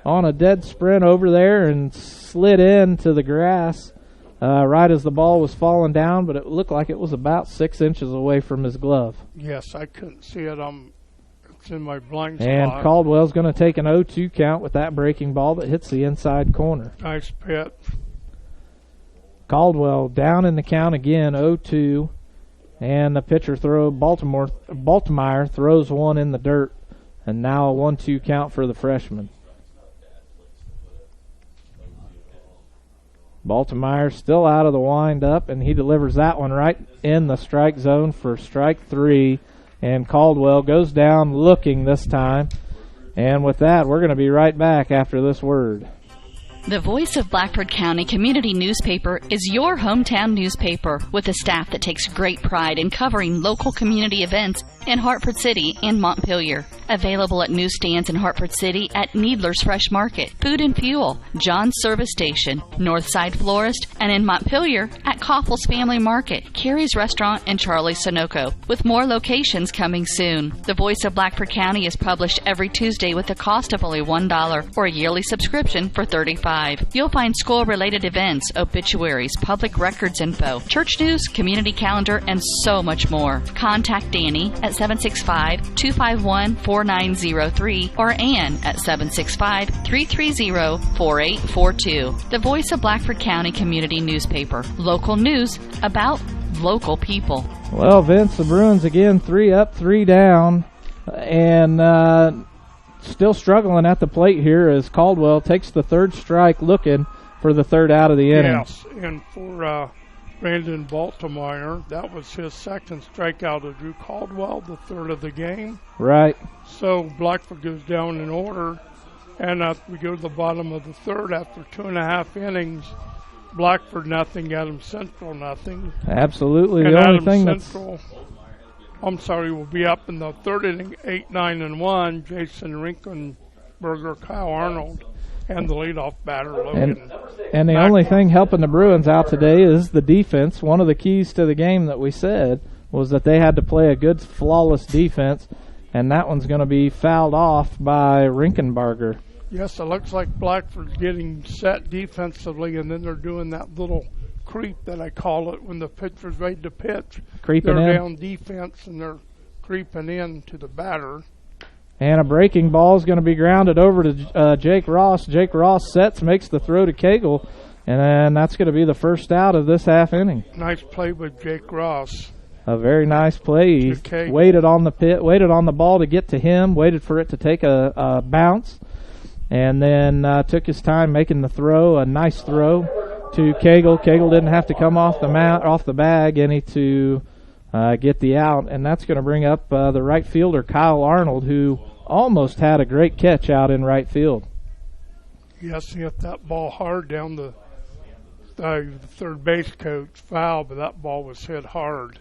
on a dead sprint over there and slid into the grass right as the ball was falling down, but it looked like it was about 6 inches away from his glove. Yes, I couldn't see it. It's in my blind spot. And Caldwell's going to take an 0-2 count with that breaking ball that hits the inside corner. Nice pitch. Caldwell down in the count again, 0-2. And the pitcher Baltimore throws one in the dirt. And now a 1-2 count for the freshman. Baltimore still out of the windup, and he delivers that one right in the strike zone for strike 3. And Caldwell goes down looking this time. And with that, we're going to be right back after this word. The Voice of Blackford County Community Newspaper is your hometown newspaper with a staff that takes great pride in covering local community events in Hartford City and Montpelier. Available at newsstands in Hartford City at Needler's Fresh Market, Food and Fuel, John's Service Station, Northside Florist, and in Montpelier at Koffels Family Market, Carrie's Restaurant, and Charlie's Sunoco, with more locations coming soon. The Voice of Blackford County is published every Tuesday with a cost of only $1 or a yearly subscription for $35. You'll find school-related events, obituaries, public records info, church news, community calendar, and so much more. Contact Danny at 765-251-4903 or Ann at 765-330-4842. The Voice of Blackford County Community Newspaper. Local news about local people. Well, Vince, the Bruins again 3 up, 3 down, and still struggling at the plate here as Caldwell takes the third strike looking for the third out of the inning. Yes, and for Brandon Baltimore, that was his second strikeout of Drew Caldwell, the third of the game. Right. So Blackford goes down in order, and we go to the bottom of the third after 2.5 innings. Blackford nothing, Adams Central nothing. Absolutely, and the only Adams thing Central, will be up in the third inning, 8-9-1. Jason Rinkenberger, Kyle Arnold, and the leadoff batter, Logan. And the only thing helping the Bruins out today is the defense. One of the keys to the game that we said was that they had to play a good, flawless defense, and that one's going to be fouled off by Rinkenberger. Yes, it looks like Blackford's getting set defensively, and then they're doing that little creep that I call it when the pitcher's ready to pitch. Creeping they're in. Down defense, and they're creeping in to the batter. And a breaking ball is going to be grounded over to Jake Ross. Jake Ross sets, makes the throw to Cagle, and then that's going to be the first out of this half inning. Nice play with Jake Ross. A very nice play. He waited on the ball to get to him, waited for it to take a bounce, and then took his time making the throw. A nice throw to Cagle. Cagle didn't have to come off the bag any to get the out, and that's going to bring up the right fielder, Kyle Arnold, who almost had a great catch out in right field. Yes, he hit that ball hard down the third base coach foul, but that ball was hit hard.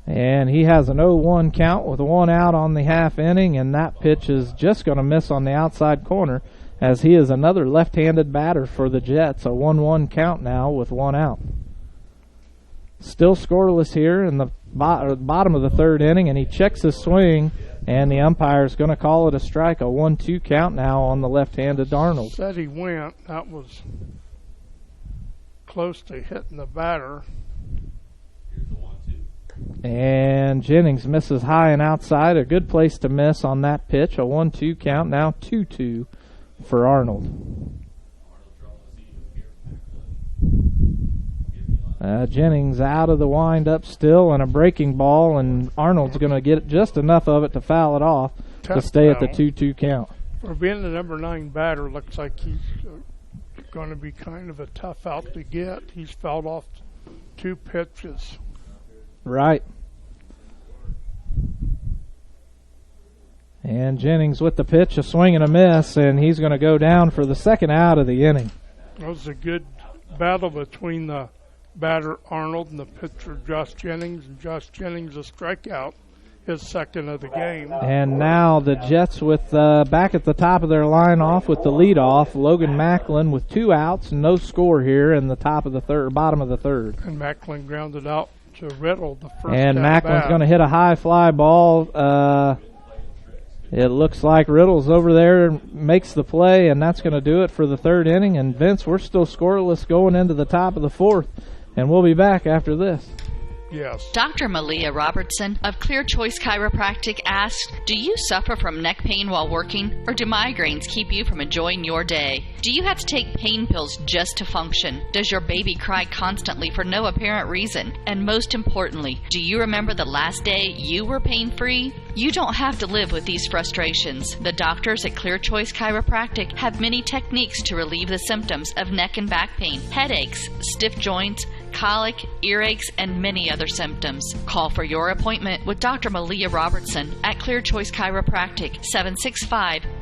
And he has an 0-1 count with 1 out on the half inning, and that pitch is just going to miss on the outside corner as he is another left-handed batter for the Jets. A 1-1 count now with 1 out. Still scoreless here in the bottom of the third inning, and he checks his swing, and the umpire is going to call it a strike. A 1-2 count now on the left-handed Arnold. Said he went. That was close to hitting the batter. And Jennings misses high and outside. A good place to miss on that pitch. A 1-2 count, now 2-2 for Arnold. Jennings out of the windup still, and a breaking ball, and Arnold's going to get just enough of it to foul it off to stay at the 2-2 count. For being the number 9 batter, looks like he's going to be kind of a tough out to get. He's fouled off 2 pitches. Right. And Jennings with the pitch, a swing and a miss, and he's going to go down for the second out of the inning. That was a good battle between the batter Arnold and the pitcher Josh Jennings, and Josh Jennings a strikeout, his second of the game. And now the Jets with back at the top of their line off with the leadoff, Logan Macklin with 2 outs, no score here in the top of the third, bottom of the third. And Macklin grounded out to Riddle the first. And Macklin's going to hit a high fly ball. It looks like Riddle's over there and makes the play, and that's going to do it for the third inning. And Vince, we're still scoreless going into the top of the fourth, and we'll be back after this. Yes. Dr. Malia Robertson of Clear Choice Chiropractic asked, do you suffer from neck pain while working, or do migraines keep you from enjoying your day? Do you have to take pain pills just to function? Does your baby cry constantly for no apparent reason? And most importantly, do you remember the last day you were pain-free? You don't have to live with these frustrations. The doctors at Clear Choice Chiropractic have many techniques to relieve the symptoms of neck and back pain, headaches, stiff joints, colic, earaches, and many other symptoms. Call for your appointment with Dr. Malia Robertson at Clear Choice Chiropractic,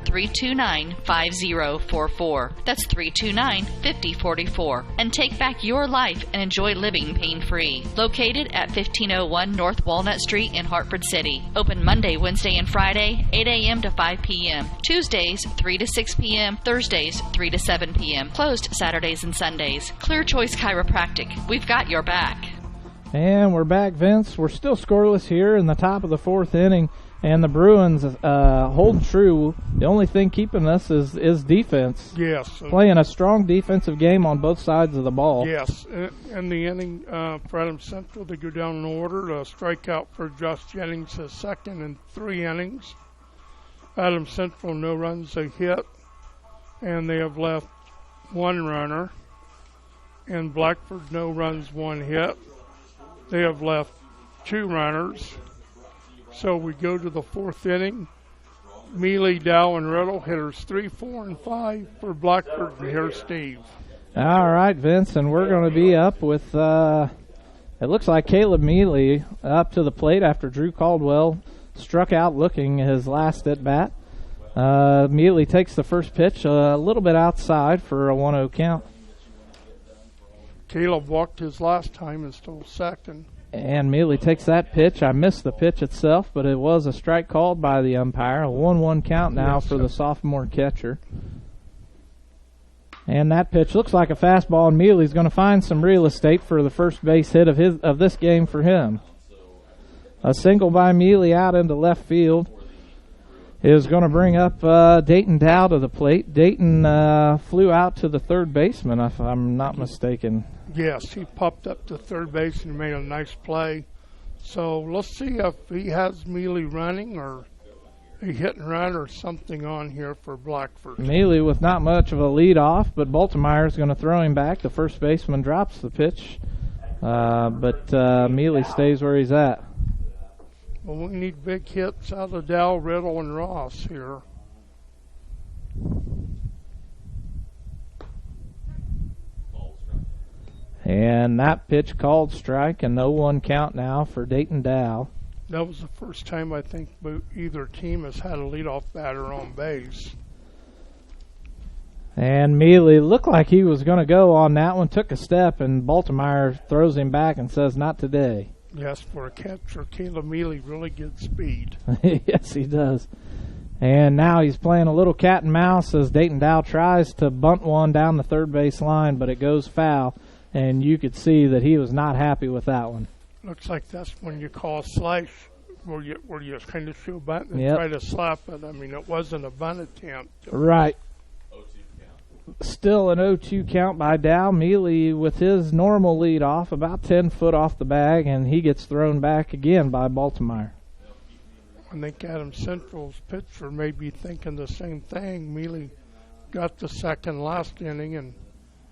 329-5044. That's 329-5044. And take back your life and enjoy living pain-free. Located at 1501 North Walnut Street in Hartford City. Open Monday, Wednesday, and Friday, 8 a.m. to 5 p.m. Tuesdays, 3 to 6 p.m. Thursdays, 3 to 7 p.m. Closed Saturdays and Sundays. Clear Choice Chiropractic. We've got your back. And we're back, Vince. We're still scoreless here in the top of the fourth inning, and the Bruins hold true. The only thing keeping us is defense. Yes. Playing a strong defensive game on both sides of the ball. Yes. In the inning for Adams Central, they go down in order. A strikeout for Josh Jennings, his second in 3 innings. Adams Central, no runs, a hit, and they have left 1 runner. And Blackford, no runs, 1 hit. They have left 2 runners. So we go to the 4th inning. Mealy, Dow, and Riddle, hitters 3, 4, and 5 for Blackford. And here's Steve. All right, Vince, and we're going to be up with, it looks like Caleb Mealy up to the plate after Drew Caldwell struck out looking his last at-bat. Mealy takes the first pitch a little bit outside for a 1-0 count. Caleb walked his last time and stole second. And Mealy takes that pitch. I missed the pitch itself, but it was a strike called by the umpire. A 1-1 count now for the sophomore catcher. And that pitch looks like a fastball, and Mealy's going to find some real estate for the first base hit of this game for him. A single by Mealy out into left field is going to bring up Dayton Dow to the plate. Dayton flew out to the third baseman, if I'm not mistaken. Yes, he popped up to third base and made a nice play. So let's see if he has Mealy running or a hit and run or something on here for Blackford. Mealy with not much of a lead off, but Baltimore's going to throw him back. The first baseman drops the pitch, but Mealy stays where he's at. Well, we need big hits out of Dow, Riddle, and Ross here. And that pitch called strike, and 0-1 count now for Dayton Dow. That was the first time I think either team has had a leadoff batter on base. And Mealy looked like he was going to go on that one, took a step, and Baltimore throws him back and says, not today. Yes, for a catcher, Caleb Mealy really gets speed. Yes, he does. And now he's playing a little cat and mouse as Dayton Dow tries to bunt one down the third base line, but it goes foul, and you could see that he was not happy with that one. Looks like that's when you call slash, where you kind of show bunt and Yep. try to slap it. I mean, it wasn't a bunt attempt. Right. Still an 0-2 count by Dow. Mealy with his normal lead off, about 10 foot off the bag, and he gets thrown back again by Baltimore. I think Adams Central's pitcher may be thinking the same thing. Mealy got the second last inning, and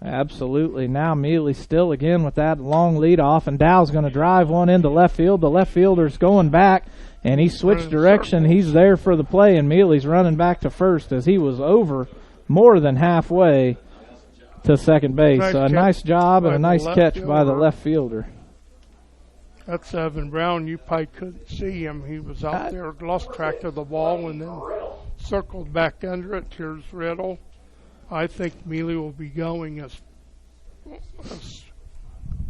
Absolutely. Now Mealy still again with that long lead off, and Dow's going to drive one into left field. The left fielder's going back, and he switched direction. He's there for the play, and Mealy's running back to first as he was over more than halfway to second base. So a nice job and a nice catch by the left fielder. That's Evan Brown. You probably couldn't see him. He was out there, lost track of the ball, and then circled back under it. Here's Riddle. I think Mealy will be going as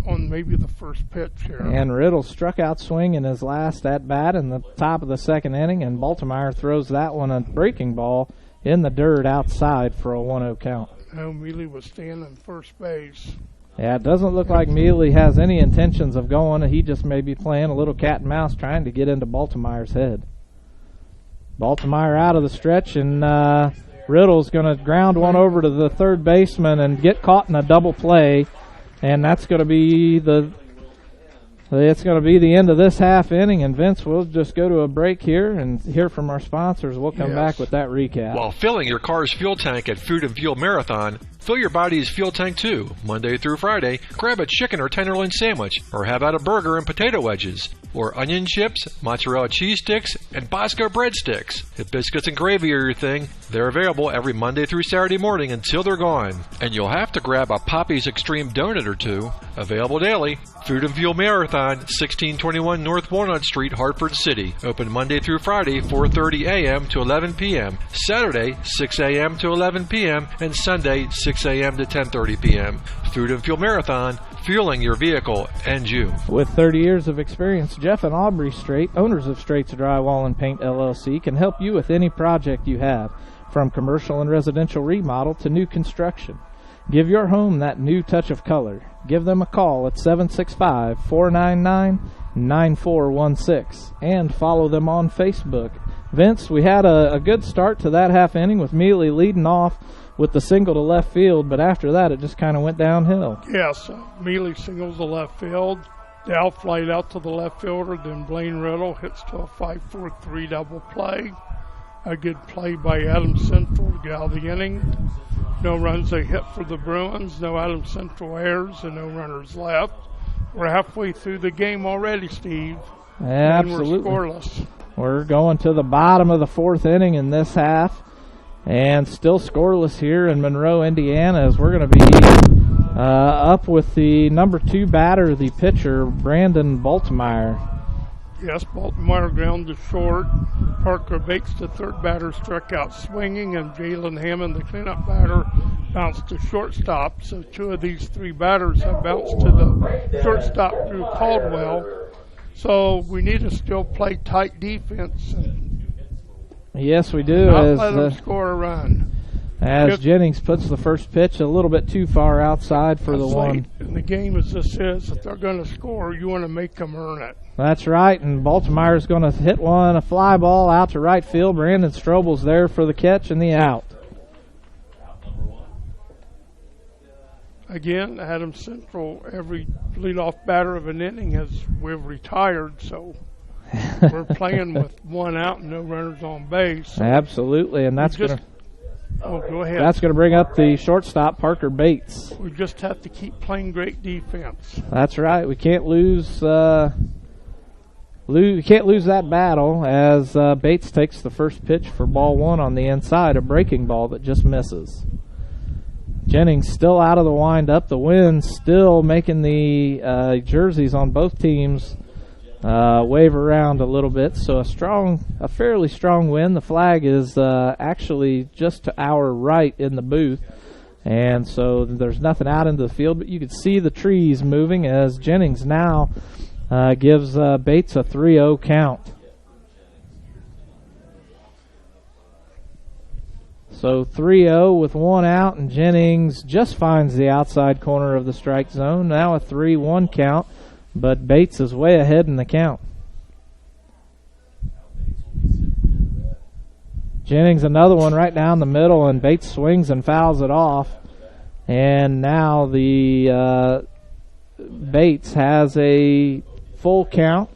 on maybe the first pitch here. And Riddle struck out swing in his last at-bat in the top of the second inning, and Baltimore throws that one a breaking ball in the dirt outside for a 1-0 count. No, Mealy was standing first base. Yeah, it doesn't look like Mealy has any intentions of going. He just may be playing a little cat and mouse trying to get into Baltimore's head. Baltimore out of the stretch, and Riddle's going to ground one over to the third baseman and get caught in a double play, and that's going to be the end of this half inning. And Vince, we'll just go to a break here and hear from our sponsors. We'll come back with that recap. While filling your car's fuel tank at Food and Fuel Marathon, Fill your body's fuel tank too. Monday through Friday, grab a chicken or tenderloin sandwich, or have out a burger and potato wedges, or onion chips, mozzarella cheese sticks, and Bosco breadsticks. If biscuits and gravy are your thing, they're available every Monday through Saturday morning until they're gone. And you'll have to grab a Poppy's Extreme donut or two. Available daily. Food and Fuel Marathon, 1621 North Walnut Street, Hartford City. Open Monday through Friday, 4:30 a.m. to 11 p.m. Saturday, 6 a.m. to 11 p.m. and Sunday, 6 a.m. to 10:30 p.m. Food and Fuel Marathon, fueling your vehicle and you. With 30 years of experience, Jeff and Aubrey Straight, owners of Straight's Drywall and Paint LLC, can help you with any project you have, from commercial and residential remodel to new construction. Give your home that new touch of color. Give them a call at 765-499-9416 and follow them on Facebook. Vince, we had a good start to that half inning with Mealy leading off with the single to left field, but after that it just kind of went downhill. Yes, Mealy singles the left field. Dow flied out to the left fielder, then Blaine Riddle hits to a 5-4-3 double play. A good play by Adams Central to get out of the inning. No runs they hit for the Bruins, no Adams Central errors, and no runners left. We're halfway through the game already, Steve. Absolutely. And we're scoreless. We're going to the bottom of the fourth inning in this half, and still scoreless here in Monroe, Indiana, as we're going to be up with the number 2 batter, the pitcher, Brandon Baltimore. Yes, Baltimore ground to short. Parker Bates, the third batter, struck out swinging, and Jalen Hammond, the cleanup batter, bounced to shortstop. So 2 of these 3 batters have bounced to the shortstop through Caldwell. So we need to still play tight defense. And yes, we do. not let them score a run. As Jennings puts the first pitch a little bit too far outside for the one. In the game as this is, if they're going to score, you want to make them earn it. That's right, and Baltimore is going to hit one, a fly ball out to right field. Brandon Strobel's there for the catch and the out. Again, Adams Central, every leadoff batter of an inning we've retired, so we're playing with 1 out and no runners on base. So absolutely, and that's going to... Oh, go ahead. That's going to bring up the shortstop, Parker Bates. We just have to keep playing great defense. That's right. We can't lose that battle as Bates takes the first pitch for ball 1 on the inside, a breaking ball that just misses. Jennings still out of the windup. The wind still making the jerseys on both teams wave around a little bit. So a fairly strong wind. The flag is actually just to our right in the booth. And so there's nothing out into the field, but you can see the trees moving as Jennings now gives Bates a 3-0 count. So 3-0 with 1 out, and Jennings just finds the outside corner of the strike zone. Now a 3-1 count, but Bates is way ahead in the count. Jennings another one right down the middle, and Bates swings and fouls it off. And now the Bates has a full count.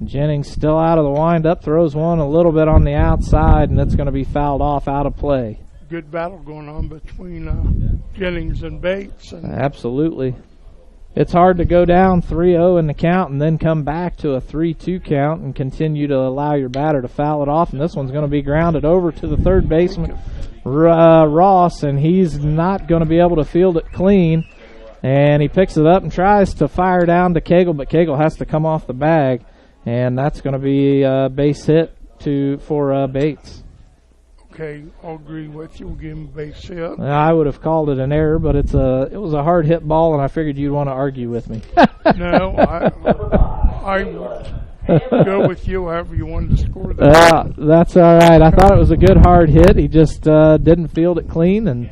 Jennings still out of the windup, throws one a little bit on the outside, and it's going to be fouled off out of play. Good battle going on between Jennings and Bates. Absolutely. It's hard to go down 3-0 in the count and then come back to a 3-2 count and continue to allow your batter to foul it off. And this one's going to be grounded over to the third baseman, Ross, and he's not going to be able to field it clean. And he picks it up and tries to fire down to Cagle, but Cagle has to come off the bag. And that's going to be a base hit for Bates. Okay, I'll agree with you. We'll give him a base hit. I would have called it an error, but it was a hard hit ball, and I figured you'd want to argue with me. No, I would go with you however you wanted to score that. That's all right. I thought it was a good hard hit. He just didn't field it clean,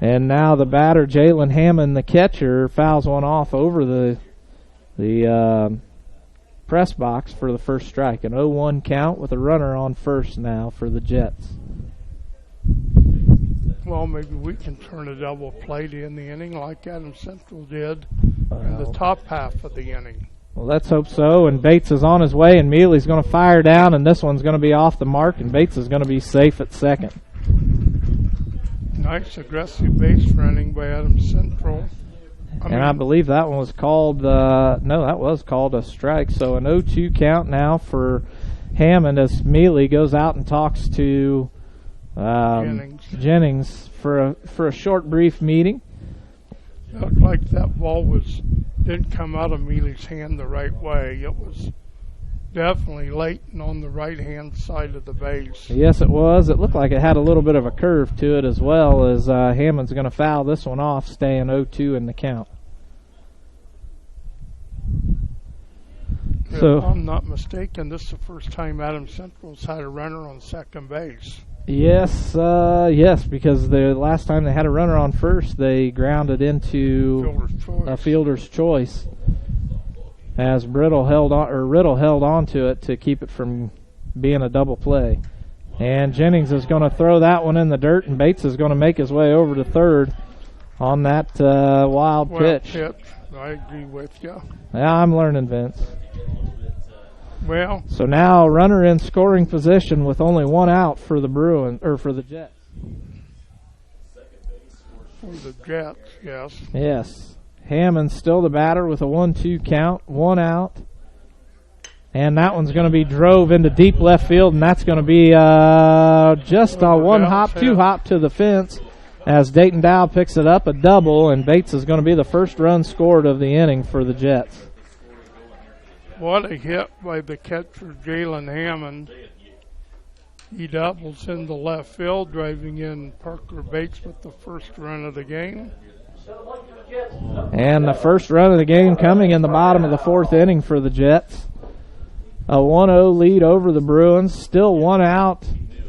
and now the batter, Jalen Hammond, the catcher, fouls one off over the press box for the first strike. An 0-1 count with a runner on first now for the Jets. Well, maybe we can turn a double play to end the inning like Adams Central did in the top half of the inning. Well, let's hope so. And Bates is on his way, and Mealy's going to fire down, and this one's going to be off the mark, and Bates is going to be safe at second. Nice aggressive base running by Adams Central. I believe that one was called, no, that was called a strike. So an 0-2 count now for Hammond as Mealy goes out and talks to Jennings for a short, brief meeting. It looked like that ball didn't come out of Mealy's hand the right way. It was definitely late and on the right-hand side of the base. Yes, it was. It looked like it had a little bit of a curve to it as well, as Hammond's going to foul this one off, staying 0-2 in the count. If I'm not mistaken, this is the first time Adams Central's had a runner on second base. Yes, because the last time they had a runner on first, they grounded into a fielder's choice. As Riddle held on to it to keep it from being a double play. And Jennings is going to throw that one in the dirt, and Bates is going to make his way over to third on that wild pitch. I agree with you. Yeah, I'm learning, Vince. Well, so now runner in scoring position with only one out for the for the Jets. For the Jets, yes. Yes. Hammond's still the batter with a 1-2 count, one out. And that one's going to be drove into deep left field, and that's going to be just a two hop to the fence as Dayton Dow picks it up, a double, and Bates is going to be the first run scored of the inning for the Jets. What a hit by the catcher, Jalen Hammond. He doubles into left field, driving in Parker Bates with the first run of the game. And the first run of the game coming in the bottom of the fourth inning for the Jets. A 1-0 lead over the Bruins, still one out,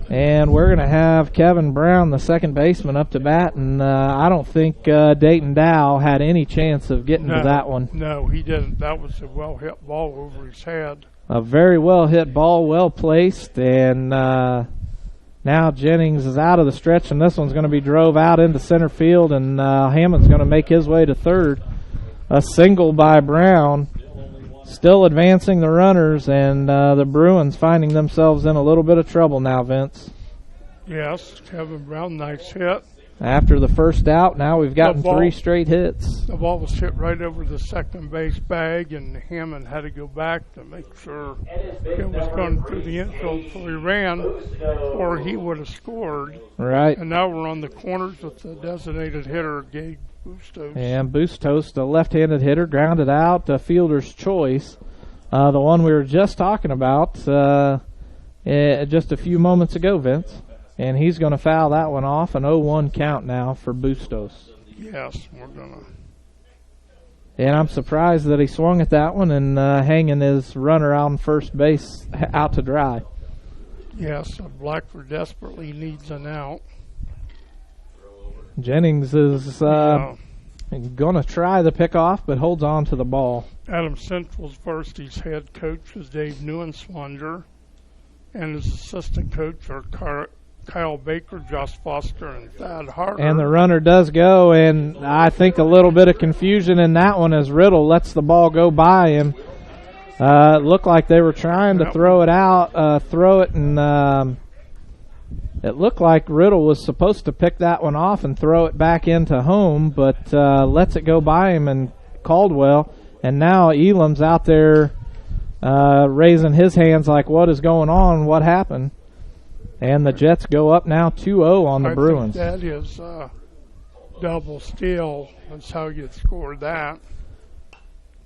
and we're going to have Kevin Brown, the second baseman, up to bat, and I don't think Dayton Dow had any chance of getting to that one. No, he didn't. That was a well-hit ball over his head. A very well-hit ball, well-placed, and now Jennings is out of the stretch, and this one's going to be drove out into center field, and Hammond's going to make his way to third. A single by Brown, still advancing the runners, and the Bruins finding themselves in a little bit of trouble now, Vince. Yes, Kevin Brown, nice hit. After the first out, now we've gotten three straight hits. The ball was hit right over the second base bag, and Hammond had to go back to make sure it was going through the infield before he ran, or he would have scored. Right. And now we're on the corners with the designated hitter, Gabe Bustos. And Bustos, the left-handed hitter, grounded out, a fielder's choice. The one we were just talking about just a few moments ago, Vince. And he's going to foul that one off, an 0-1 count now for Bustos. Yes, we're going to. And I'm surprised that he swung at that one and hanging his runner out on first base out to dry. Yes, Blackford desperately needs an out. Jennings is going to try the pickoff, but holds on to the ball. Adams Central's varsity's head coach is Dave Neuenswander, and his assistant coach are Kyle Baker, Josh Foster, and Thad Harder. And the runner does go, and I think a little bit of confusion in that one as Riddle lets the ball go by him. It looked like they were trying to throw it out, and it looked like Riddle was supposed to pick that one off and throw it back into home, but lets it go by him and Caldwell. And now Elam's out there raising his hands like, what is going on? What happened? And the Jets go up now 2-0 on the Bruins. I think that is double steal. That's how you'd score that.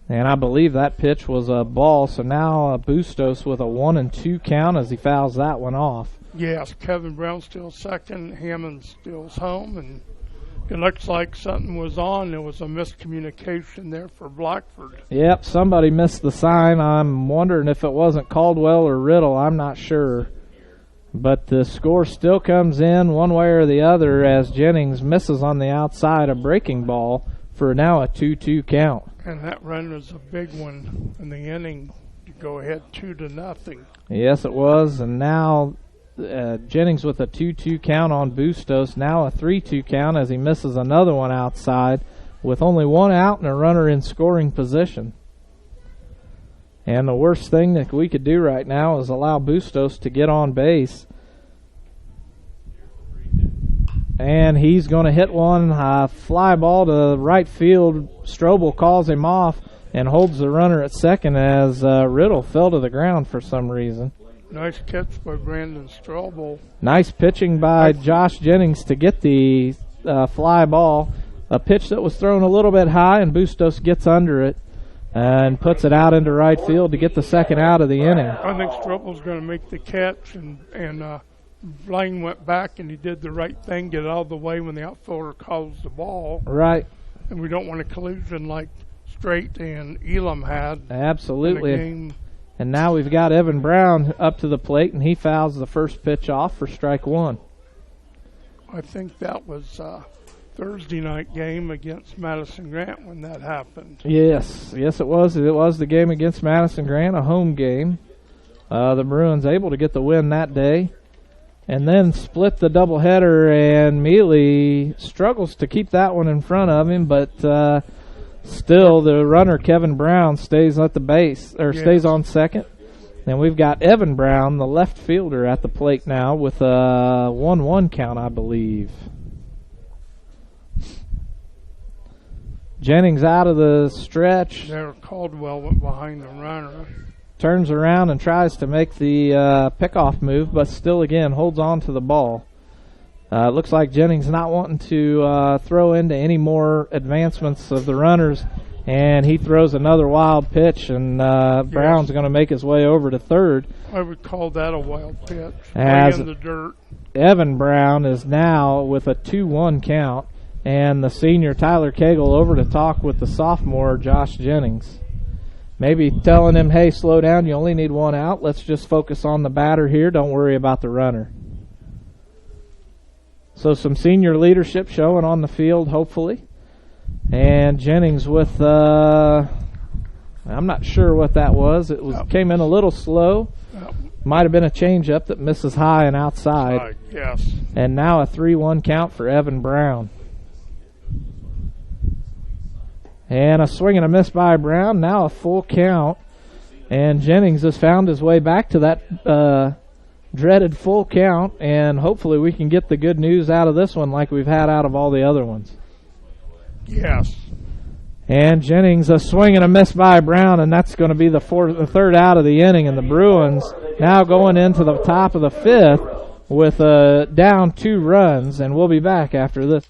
And I believe that pitch was a ball, so now Bustos with a 1-2 count as he fouls that one off. Yes, Kevin Brown still second, Hammond steals home, and it looks like something was on. There was a miscommunication there for Blackford. Yep, somebody missed the sign. I'm wondering if it wasn't Caldwell or Riddle. I'm not sure. But the score still comes in one way or the other as Jennings misses on the outside a breaking ball for now a 2-2 count. And that run was a big one in the inning to go ahead 2-0. Yes, it was. And now Jennings with a 2-2 count on Bustos. Now a 3-2 count as he misses another one outside with only one out and a runner in scoring position. And the worst thing that we could do right now is allow Bustos to get on base. and he's going to hit one fly ball to right field. Strobel calls him off and holds the runner at second as Riddle fell to the ground for some reason. Nice catch by Brandon Strobel. Nice pitching by Josh Jennings to get the fly ball. A pitch that was thrown a little bit high, and Bustos gets under it and puts it out into right field to get the second out of the inning. I think Strobel's going to make the catch, and Lane went back, and he did the right thing, get out of the way when the outfielder calls the ball. Right. And we don't want a collision like Strait and Elam had. Absolutely. In the game. And now we've got Evan Brown up to the plate, and he fouls the first pitch off for strike one. I think that was Thursday night game against Madison Grant when that happened. Yes, it was. It was the game against Madison Grant, a home game. The Bruins able to get the win that day, and then split the doubleheader. And Mealy struggles to keep that one in front of him, but still the runner Kevin Brown stays at the base or stays on second. And we've got Evan Brown, the left fielder, at the plate now with a 1-1 count, I believe. Jennings out of the stretch. There, Caldwell went behind the runner. Turns around and tries to make the pickoff move, but still again holds on to the ball. Looks like Jennings not wanting to throw into any more advancements of the runners, and he throws another wild pitch, and Brown's going to make his way over to third. I would call that a wild pitch. As in the dirt. Evan Brown is now with a 2-1 count, and the senior Tyler Cagle over to talk with the sophomore Josh Jennings. Maybe telling him, hey, slow down, you only need one out. Let's just focus on the batter here. Don't worry about the runner. So some senior leadership showing on the field, hopefully. And Jennings with, I'm not sure what that was. It was came in a little slow. Might have been a changeup that misses high and outside. Yes. And now a 3-1 count for Evan Brown. And a swing and a miss by Brown. Now a full count. And Jennings has found his way back to that dreaded full count. And hopefully we can get the good news out of this one like we've had out of all the other ones. Yes. And Jennings, a swing and a miss by Brown. And that's going to be the third out of the inning. And the Bruins now going into the top of the fifth with down 2 runs. And we'll be back after this.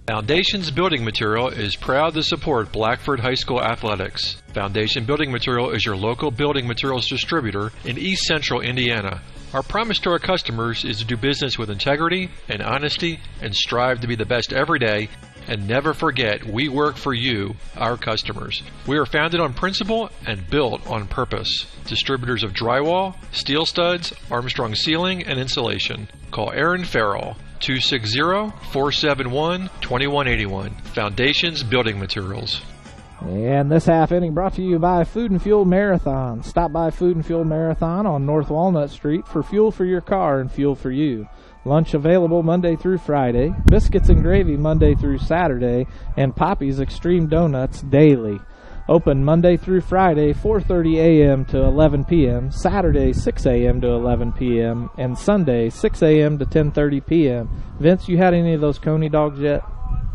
Foundations Building Material is proud to support Blackford High School athletics. Foundation Building Material is your local building materials distributor in East Central Indiana. Our promise to our customers is to do business with integrity and honesty and strive to be the best every day. And never forget, we work for you, our customers. We are founded on principle and built on purpose. Distributors of drywall, steel studs, Armstrong ceiling, and insulation. Call Aaron Farrell, 260-471-2181. Foundations Building Materials. And this half inning brought to you by Food and Fuel Marathon. Stop by Food and Fuel Marathon on North Walnut Street for fuel for your car and fuel for you. Lunch available Monday through Friday, biscuits and gravy Monday through Saturday, and Poppy's Extreme Donuts daily. Open Monday through Friday, 4:30 a.m. to 11 p.m., Saturday, 6 a.m. to 11 p.m., and Sunday, 6 a.m. to 10:30 p.m. Vince, you had any of those Coney dogs yet?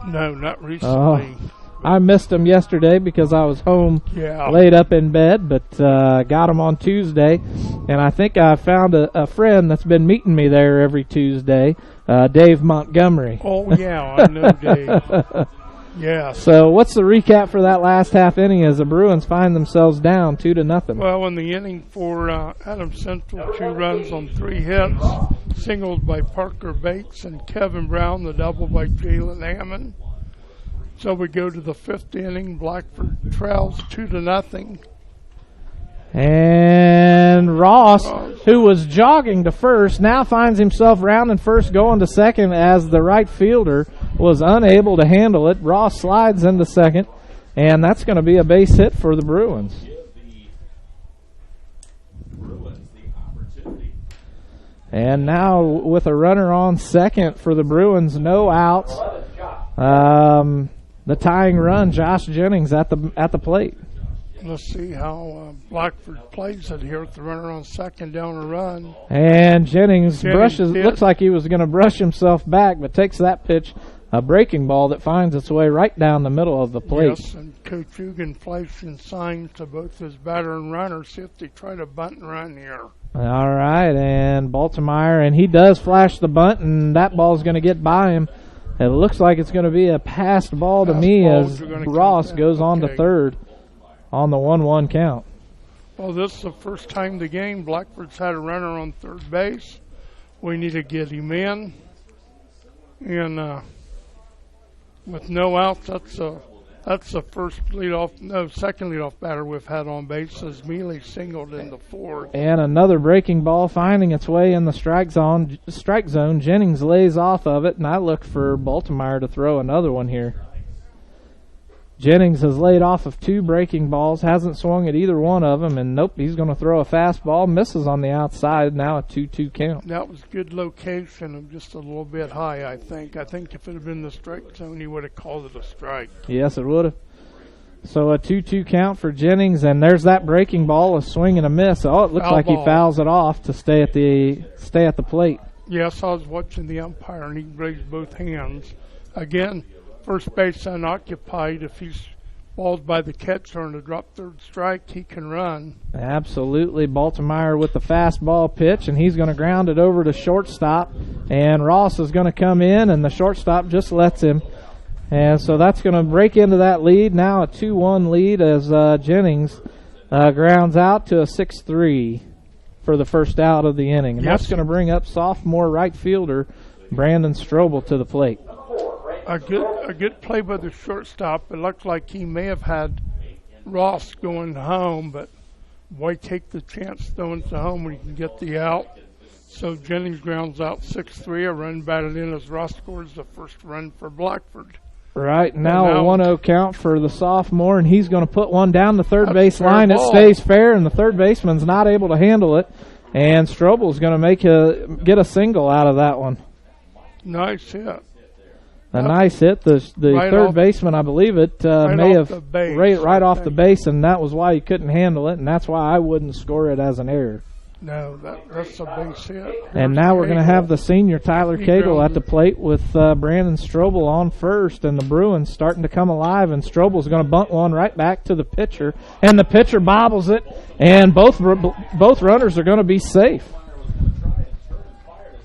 No, not recently. I missed them yesterday because I was home laid up in bed, but got them on Tuesday. And I think I found a friend that's been meeting me there every Tuesday, Dave Montgomery. Oh, yeah, I know Dave. Yeah. So what's the recap for that last half inning as the Bruins find themselves down 2-0? Well, in the inning for Adams Central, 2 runs on 3 hits, singles by Parker Bates and Kevin Brown, the double by Jalen Hammond. So we go to the 5th inning. Blackford trails 2-0. And Ross, who was jogging to first, now finds himself rounding first, going to second as the right fielder was unable to handle it. Ross slides into second, and that's going to be a base hit for the Bruins. And now with a runner on second for the Bruins, no outs. The tying run, Josh Jennings at the plate. Let's see how Blackford plays it here with the runner on second down a run. And Jennings looks like he was going to brush himself back, but takes that pitch, a breaking ball that finds its way right down the middle of the plate. Yes, and Coach Hugan flashing signs to both his batter and runner, see if they try to bunt and run here. All right, and Baltimore, and he does flash the bunt, and that ball's going to get by him. It looks like it's going to be a passed ball to me as Ross goes on to third on the 1-1 count. Well, this is the first time the game Blackford's had a runner on third base. We need to get him in. And with no outs, that's the second leadoff batter we've had on base, as Mealy singled in the fourth. And another breaking ball finding its way in the strike zone. Jennings lays off of it, and I look for Baltimore to throw another one here. Jennings has laid off of 2 breaking balls, hasn't swung at either one of them, and nope, he's going to throw a fastball, misses on the outside, now a 2-2 count. That was good location and just a little bit high, I think. I think if it had been the strike zone, he would have called it a strike. Yes, it would have. So a 2-2 count for Jennings, and there's that breaking ball, a swing and a miss. Oh, it looks like he fouls it off to stay at the plate. Yes, I was watching the umpire, and he raised both hands. Again, first base unoccupied. If he's balled by the catcher and a drop third strike, he can run. Absolutely. Baltimore with the fastball pitch, and he's going to ground it over to shortstop. And Ross is going to come in, and the shortstop just lets him. And so that's going to break into that lead. Now a 2-1 lead as Jennings grounds out to a 6-3 for the first out of the inning. And that's going to bring up sophomore right fielder Brandon Strobel to the plate. A good play by the shortstop. It looked like he may have had Ross going home, but why take the chance throwing to home when you can get the out? So Jennings grounds out 6-3. A run batted in as Ross scores the first run for Blackford. Right, now a 1-0 count for the sophomore, and he's going to put one down the third base line. It stays fair, and the third baseman's not able to handle it, and Strobel's going to get a single out of that one. Nice hit. A nice hit. The third baseman, I believe it, may have right off the base, and that was why he couldn't handle it, and that's why I wouldn't score it as an error. No, that's a base hit. And now we're going to have the senior Tyler Cagle at the plate with Brandon Strobel on first, and the Bruins starting to come alive, and Strobel's going to bunt one right back to the pitcher, and the pitcher bobbles it, and both runners are going to be safe.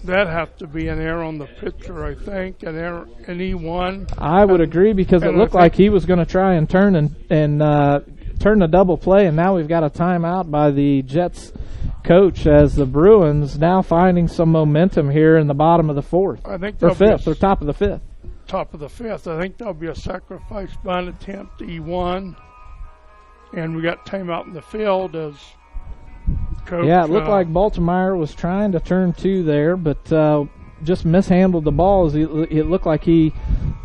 That have to be an error on the pitcher, I think, an error in E1. I would agree, because it looked like he was going to try and turn the double play, and now we've got a timeout by the Jets coach as the Bruins now finding some momentum here in the bottom of the fourth. I think or fifth, or top of the fifth. Top of the fifth. I think there'll be a sacrifice bunt attempt, E1, and we got timeout in the field as coach. Yeah, it looked like Baltimore was trying to turn 2 there, but just mishandled the ball. It looked like he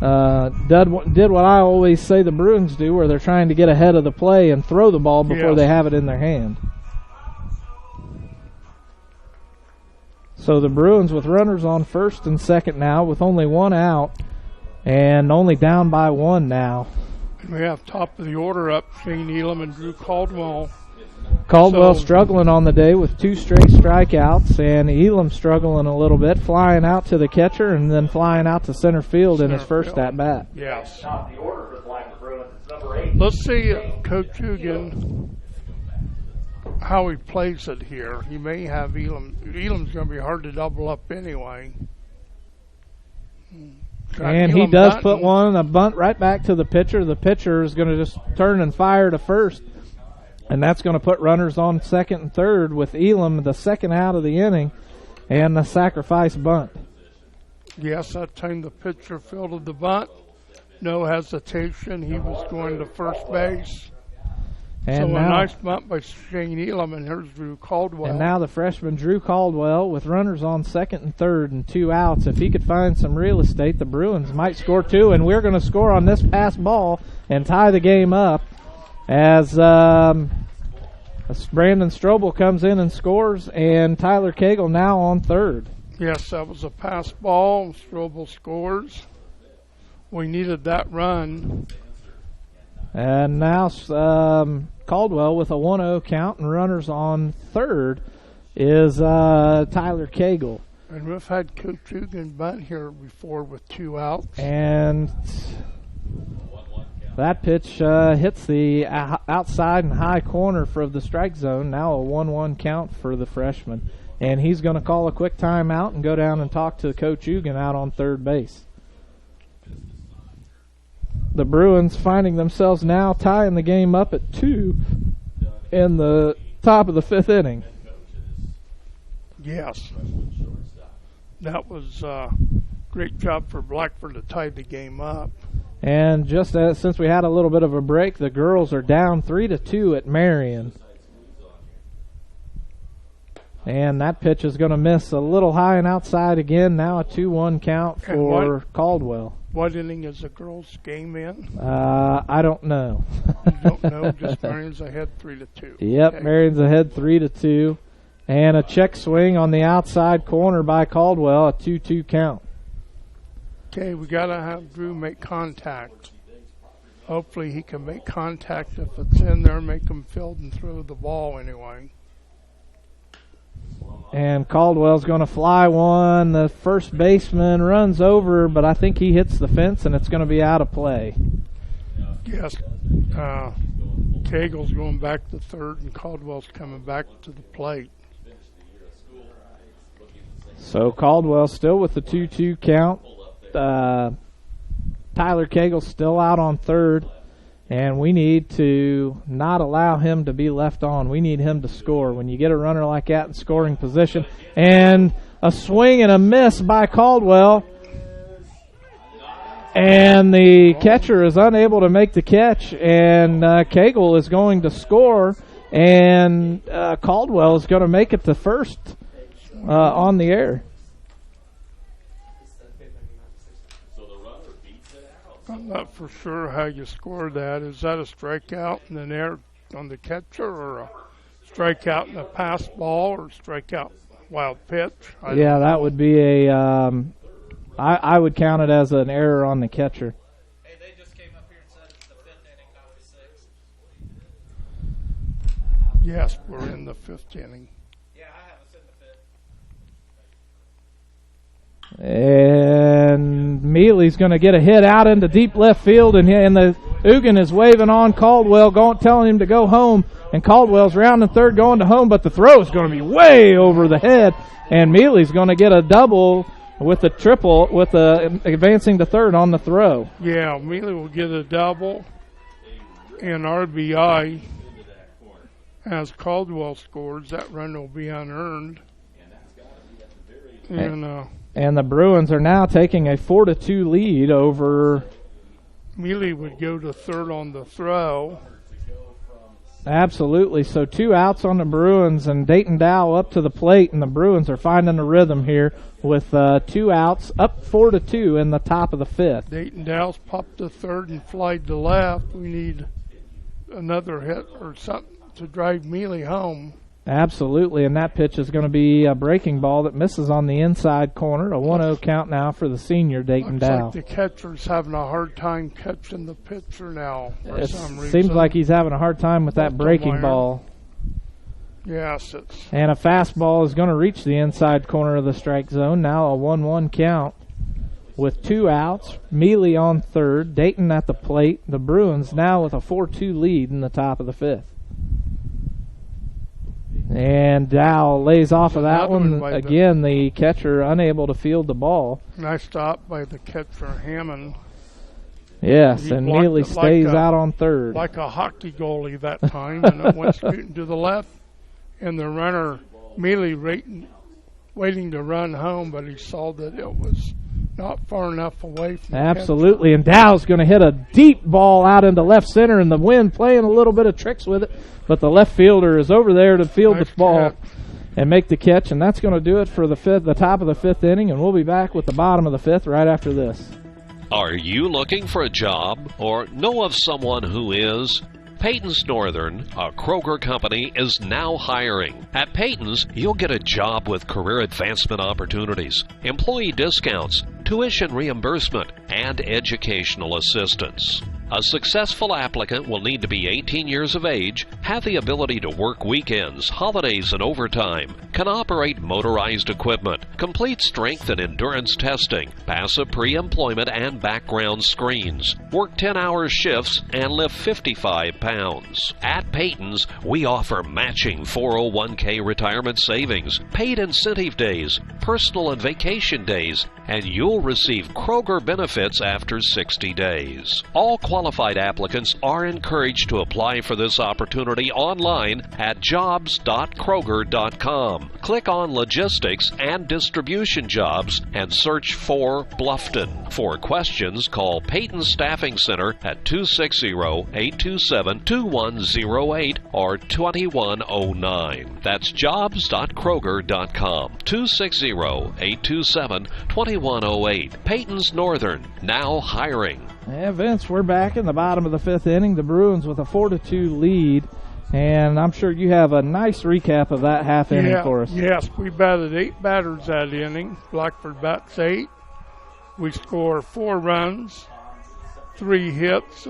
did what I always say the Bruins do, where they're trying to get ahead of the play and throw the ball before they have it in their hand. So the Bruins with runners on first and second now with only 1 out and only down by 1 now. We have top of the order up, Shane Elam and Drew Caldwell. Caldwell struggling on the day with 2 straight strikeouts, and Elam struggling a little bit, flying out to the catcher and then flying out to center field in his first at-bat. Yes. Let's see Coach Hugan how he plays it here. He may have Elam. Elam's going to be hard to double up anyway. And he does put a bunt right back to the pitcher. The pitcher is going to just turn and fire to first, and that's going to put runners on second and third with Elam, the second out of the inning, and the sacrifice bunt. Yes, that time the pitcher fielded the bunt. No hesitation. He was going to first base. And so now, a nice bunt by Shane Elam, and here's Drew Caldwell. And now the freshman Drew Caldwell with runners on second and third and 2 outs. If he could find some real estate, the Bruins might score 2, and we're going to score on this pass ball and tie the game up as Brandon Strobel comes in and scores, and Tyler Cagle now on third. Yes, that was a pass ball. Strobel scores. We needed that run. And now Caldwell with a 1-0 count, and runners on third is Tyler Cagle. And we've had Coach Hugan bunt here before with 2 outs. And that pitch hits the outside and high corner for the strike zone. Now a 1-1 count for the freshman. And he's going to call a quick timeout and go down and talk to Coach Hugan out on third base. The Bruins finding themselves now tying the game up at 2 in the top of the 5th inning. Yes. That was a great job for Blackford to tie the game up. And just since we had a little bit of a break, the girls are down 3-2 at Marion. And that pitch is going to miss a little high and outside again. Now a 2-1 count for Caldwell. What inning is the girls' game in? I don't know. You don't know? Just Marion's ahead 3-2. Yep, okay. Marion's ahead 3-2. And a check swing on the outside corner by Caldwell, a 2-2 count. Okay, we got to have Drew make contact. Hopefully he can make contact. If it's in there, make him field and throw the ball anyway. And Caldwell's going to fly one. The first baseman runs over, but I think he hits the fence, and it's going to be out of play. Yes. Cagle's going back to third, and Caldwell's coming back to the plate. So Caldwell still with the 2-2 count. Tyler Cagle's still out on third, and we need to not allow him to be left on. We need him to score. When you get a runner like that in scoring position, and a swing and a miss by Caldwell, and the catcher is unable to make the catch, and Cagle is going to score, and Caldwell is going to make it to first on the air. I'm not for sure how you score that. Is that a strikeout in an air on the catcher, or a strikeout in a pass ball, or strikeout wild pitch? Yeah, that would be a I would count it as an error on the catcher. Hey, they just came up here and said it's the 5th inning, not the 6th. Yes, we're in the 5th inning. Yeah, I have us in the 5th. And Mealy's going to get a hit out into deep left field, and the Hugan is waving on Caldwell, telling him to go home. And Caldwell's rounding third, going to home, but the throw is going to be way over the head, and Mealy's going to get a double with a triple, with advancing to third on the throw. Yeah, Mealy will get a double and RBI. As Caldwell scores, that run will be unearned. And the Bruins are now taking a 4-2 lead over. Mealy would go to third on the throw. Absolutely. So 2 outs on the Bruins, and Dayton Dow up to the plate, and the Bruins are finding a rhythm here with 2 outs, up 4-2 in the top of the 5th. Dayton Dow's popped to third and flied to left. We need another hit or something to drive Mealy home. Absolutely, and that pitch is going to be a breaking ball that misses on the inside corner. A 1-0 count now for the senior, Dayton Dow. Looks like the catcher's having a hard time catching the pitcher now for some reason. Seems like he's having a hard time with that breaking ball. Yes, and a fastball is going to reach the inside corner of the strike zone. Now a 1-1 count with 2 outs. Mealy on third, Dayton at the plate. The Bruins now with a 4-2 lead in the top of the 5th. And Dow lays off of that one. Again, the catcher unable to field the ball. Nice stop by the catcher, Hammond. Yes, and Mealy stays out on third. Like a hockey goalie that time, and it went scooting to the left. And the runner, Mealy, waiting to run home, but he saw that it was not far enough away from Absolutely, and Dow's going to hit a deep ball out into left center, and the wind playing a little bit of tricks with it, but the left fielder is over there to field the ball and make the catch, and that's going to do it for the top of the 5th inning, and we'll be back with the bottom of the 5th right after this. Are you looking for a job or know of someone who is? Peyton's Northern, a Kroger company, is now hiring. At Peyton's, you'll get a job with career advancement opportunities, employee discounts, tuition reimbursement, and educational assistance. A successful applicant will need to be 18 years of age, have the ability to work weekends, holidays, and overtime, can operate motorized equipment, complete strength and endurance testing, pass a pre-employment and background screens, work 10-hour shifts, and lift 55 pounds. At Peyton's, we offer matching 401k retirement savings, paid incentive days, personal and vacation days, and you'll receive Kroger benefits after 60 days. All qualified applicants are encouraged to apply for this opportunity online at jobs.kroger.com. Click on Logistics and Distribution Jobs and search for Bluffton. For questions, call Peyton Staffing Center at 260-827-2108 or 2109. That's jobs.kroger.com. 260-827-2108. Peyton's Northern, now hiring. Yeah, Vince, we're back in the bottom of the fifth inning. The Bruins with a 4-2 lead, and I'm sure you have a nice recap of that half inning for us. Yes, we batted 8 batters that inning. Blackford bats 8. We score 4 runs, 3 hits,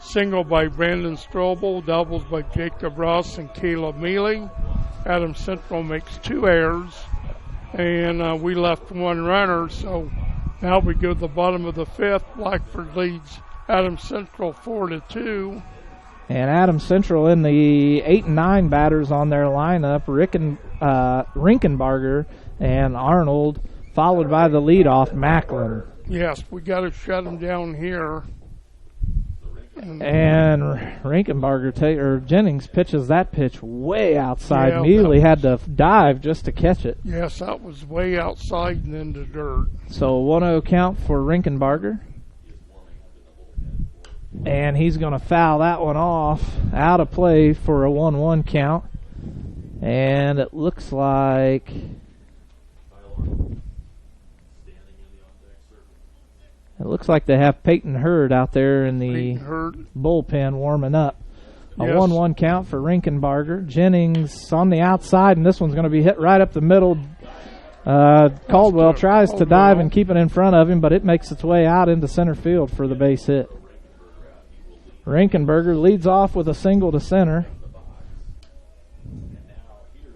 single by Brandon Strobel, doubles by Jacob Ross and Caleb Mealy. Adams Central makes 2 errors, and we left 1 runner, so now we go to the bottom of the fifth. Blackford leads Adams Central 4-2. And Adams Central in the 8 and 9 batters on their lineup, Rinkenbarger and Arnold, followed by the leadoff, Macklin. Yes, we got to shut them down here. And Rinkenbarger, Jennings pitches that pitch way outside. Yeah, Mealy had to dive just to catch it. Yes, that was way outside and in the dirt. So 1-0 count for Rinkenbarger. And he's going to foul that one off, out of play for a 1-1 count. And it looks like they have Peyton Hurd out there in the bullpen warming up. A 1-1 count for Rinkenbarger. Jennings on the outside, and this one's going to be hit right up the middle. Caldwell tries to dive and keep it in front of him, but it makes its way out into center field for the base hit. Rinkenbarger leads off with a single to center.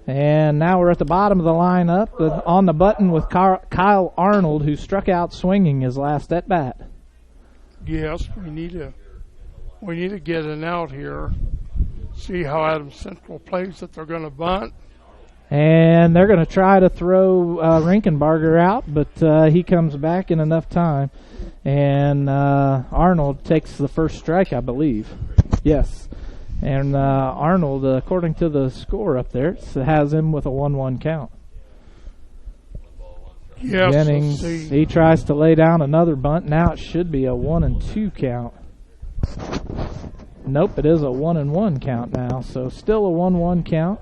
And now we're at the bottom of the lineup on the button with Kyle Arnold, who struck out swinging his last at bat. Yes, we need to get an out here. See how Adams Central plays, if they're going to bunt. And they're going to try to throw Rinkenbarger out, but he comes back in enough time. And Arnold takes the first strike, I believe. Yes. And Arnold, according to the score up there, has him with a 1-1 count. Yes, Jennings, he tries to lay down another bunt. Now it should be a 1-2 count. Nope, it is a 1-1 count now. So still a 1-1 count.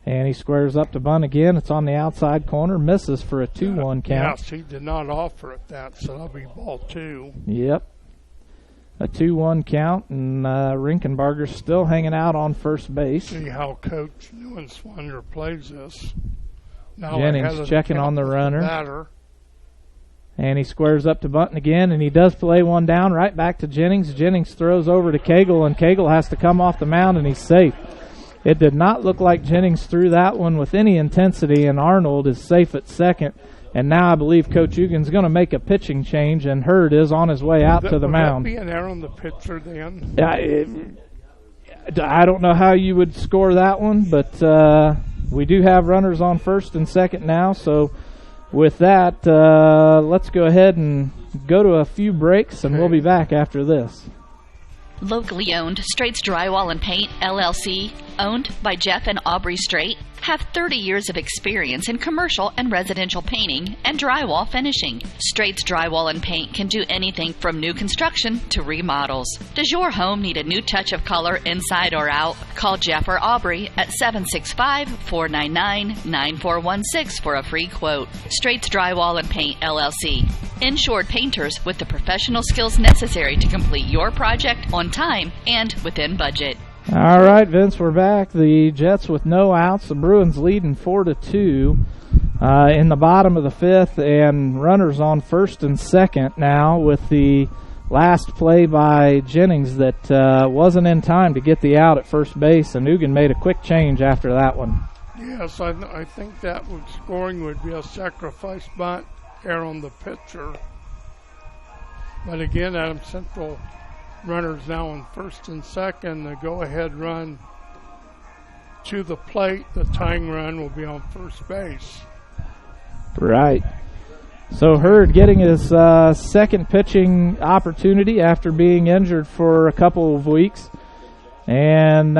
And he squares up to bunt again. It's on the outside corner. Misses for a 2-1 count. Yes, he did not offer it that, so that'll be ball 2. Yep. A 2-1 count, and Rinkenbarger's still hanging out on first base. See how Coach Neuenswander plays this. Now Jennings checking on the runner. And he squares up to bunting again, and he does play one down right back to Jennings. Jennings throws over to Cagle, and Cagle has to come off the mound, and he's safe. It did not look like Jennings threw that one with any intensity, and Arnold is safe at second. And now I believe Coach Hugin's going to make a pitching change, and Hurd is on his way out to the mound. Would that be an error on the pitcher then? I don't know how you would score that one, but we do have runners on first and second now. So with that, let's go ahead and go to a few breaks, and we'll be back after this. Locally owned Straits Drywall and Paint, LLC, owned by Jeff and Aubrey Strait, have 30 years of experience in commercial and residential painting and drywall finishing. Straits Drywall and Paint can do anything from new construction to remodels. Does your home need a new touch of color inside or out? Call Jeff or Aubrey at 765-499-9416 for a free quote. Straits Drywall and Paint, LLC. Insured painters with the professional skills necessary to complete your project on time and within budget. All right, Vince, we're back. The Jets with no outs. The Bruins leading 4-2. in the bottom of the fifth, and runners on first and second now with the last play by Jennings that wasn't in time to get the out at first base, and Ugan made a quick change after that one. Yes, I think that scoring would be a sacrifice bunt error on the pitcher. But again, Adams Central runners now on first and second. The go-ahead run to the plate, the tying run will be on first base. Right. So Hurd getting his second pitching opportunity after being injured for a couple of weeks. And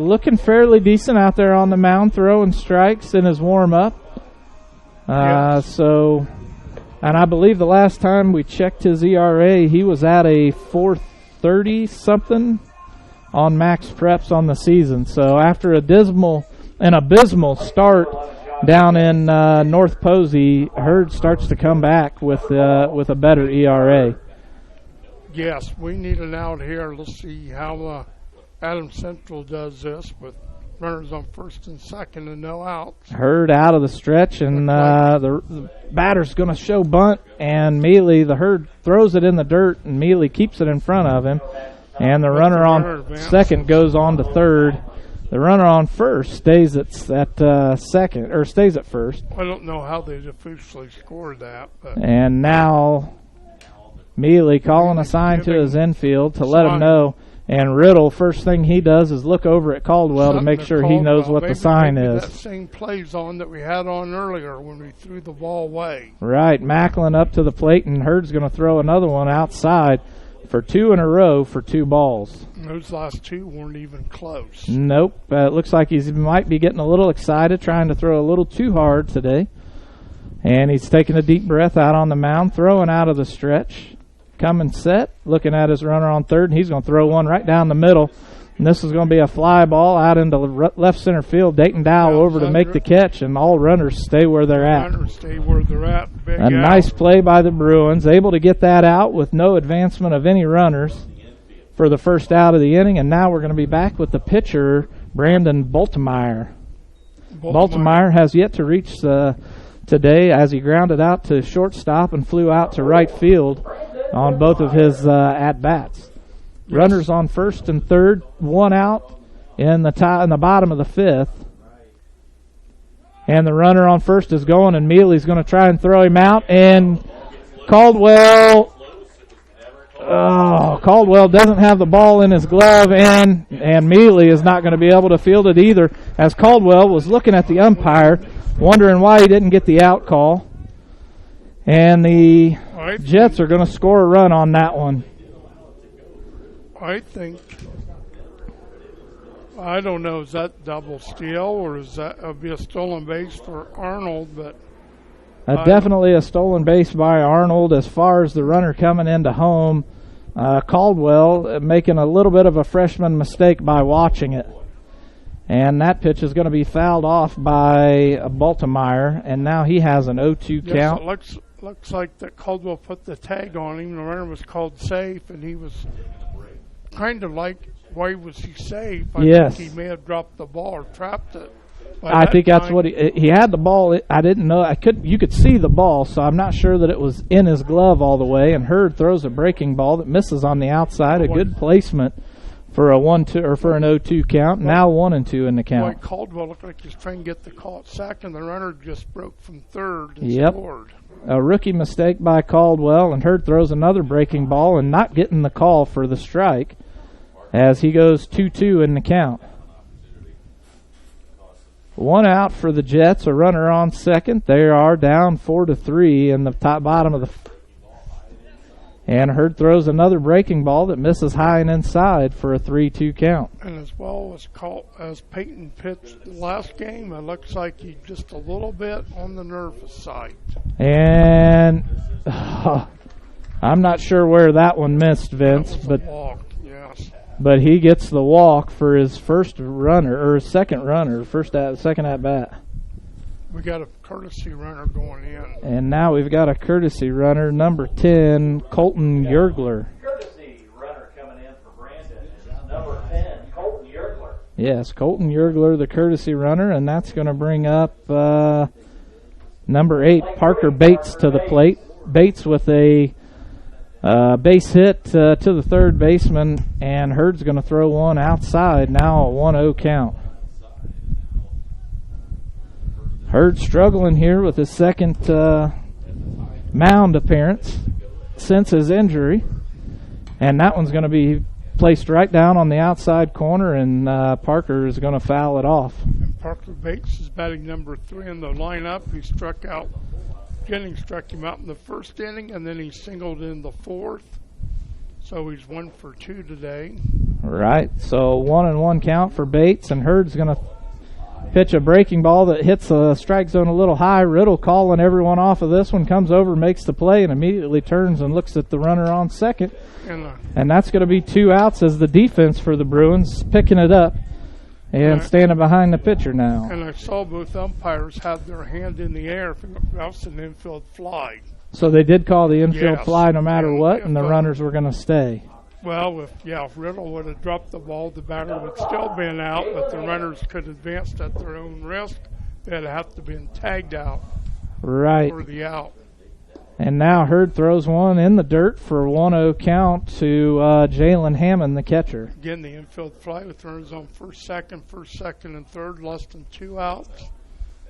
looking fairly decent out there on the mound, throwing strikes in his warm-up. Yes. And I believe the last time we checked his ERA, he was at a 4.30-something on max preps on the season. So after an abysmal start down in North Posey, Hurd starts to come back with a better ERA. Yes, we need an out here. Let's see how Adams Central does this with runners on first and second and no outs. Hurd out of the stretch, and the batter's going to show bunt, and Mealy, the Hurd throws it in the dirt, and Mealy keeps it in front of him, and the runner on second goes on to third. The runner on first stays at second, or stays at first. I don't know how they officially scored that, but and now Mealy calling a sign to his infield to let him know. And Riddle, first thing he does is look over at Caldwell to make sure he knows what the sign is. That same plays on that we had on earlier when we threw the ball away. Right, Macklin up to the plate, and Hurd's going to throw another one outside for two in a row for 2 balls. Those last two weren't even close. Nope. It looks like he might be getting a little excited, trying to throw a little too hard today. And he's taking a deep breath out on the mound, throwing out of the stretch. Coming set, looking at his runner on third, and he's going to throw one right down the middle. And this is going to be a fly ball out into left center field. Dayton Dow over to make the catch, and all runners stay where they're at. Runners stay where they're at. Big a out. Nice play by the Bruins, able to get that out with no advancement of any runners for the first out of the inning. And now we're going to be back with the pitcher, Brandon Baltimore. Baltimore has yet to reach today as he grounded out to shortstop and flew out to right field on both of his at-bats. Yes. Runners on first and third, 1 out in the bottom of the fifth. And the runner on first is going, and Mealy's going to try and throw him out. And Caldwell doesn't have the ball in his glove, and Mealy is not going to be able to field it either, as Caldwell was looking at the umpire, wondering why he didn't get the out call. And the Jets are going to score a run on that one. I don't know, is that double steal or is that be a stolen base for Arnold? But definitely a stolen base by Arnold as far as the runner coming into home. Caldwell making a little bit of a freshman mistake by watching it. And that pitch is going to be fouled off by Baltimore, and now he has an 0-2 count. It looks like that Caldwell put the tag on him. The runner was called safe, and he was kind of like, why was he safe? I think he may have dropped the ball or trapped it. I think that's what he had the ball. I didn't know. You could see the ball, so I'm not sure that it was in his glove all the way. And Hurd throws a breaking ball that misses on the outside. A good placement for a 1-2 or for an 0-2 count. Now 1-2 in the count. Caldwell looked like he was trying to get the call at second. The runner just broke from third and scored. A rookie mistake by Caldwell, and Hurd throws another breaking ball and not getting the call for the strike as he goes 2-2 in the count. 1 out for the Jets, a runner on second. They are down 4-3 in the bottom of the and Hurd throws another breaking ball that misses high and inside for a 3-2 count. And as well as Peyton pitched the last game, it looks like he's just a little bit on the nervous side. And I'm not sure where that one missed, Vince, but he gets the walk for his first runner or his second runner, second at bat. We got a courtesy runner going in. And now we've got a courtesy runner, number 10, Colton Yergler. Courtesy runner coming in for Brandon is number 10, Colton Yergler. Yes, Colton Yergler, the courtesy runner, and that's going to bring up Number 8, Parker Bates to the plate. Bates with a base hit to the third baseman, and Hurd's going to throw one outside. Now a 1-0 count. Hurd struggling here with his second mound appearance since his injury, and that one's going to be placed right down on the outside corner, and Parker is going to foul it off. And Parker Bates is batting number 3 in the lineup. He struck out. Jennings struck him out in the first inning, and then he singled in the fourth. So he's 1 for 2 today. Right. So 1-1 count for Bates, and Hurd's going to pitch a breaking ball that hits the strike zone a little high. Riddle calling everyone off of this one, comes over, makes the play, and immediately turns and looks at the runner on second. And that's going to be 2 outs as the defense for the Bruins picking it up and standing behind the pitcher now. And I saw both umpires have their hand in the air if that's an infield fly. So they did call the infield fly no matter what, Yeah, and the runners were going to stay. Well, if Riddle would have dropped the ball, the batter would still been out, but the runners could advance at their own risk. They'd have to been tagged out for the out. And now Hurd throws one in the dirt for a 1-0 count to Jalen Hammond, the catcher. Again, the infield fly with runners on first, second, and third, less than 2 outs.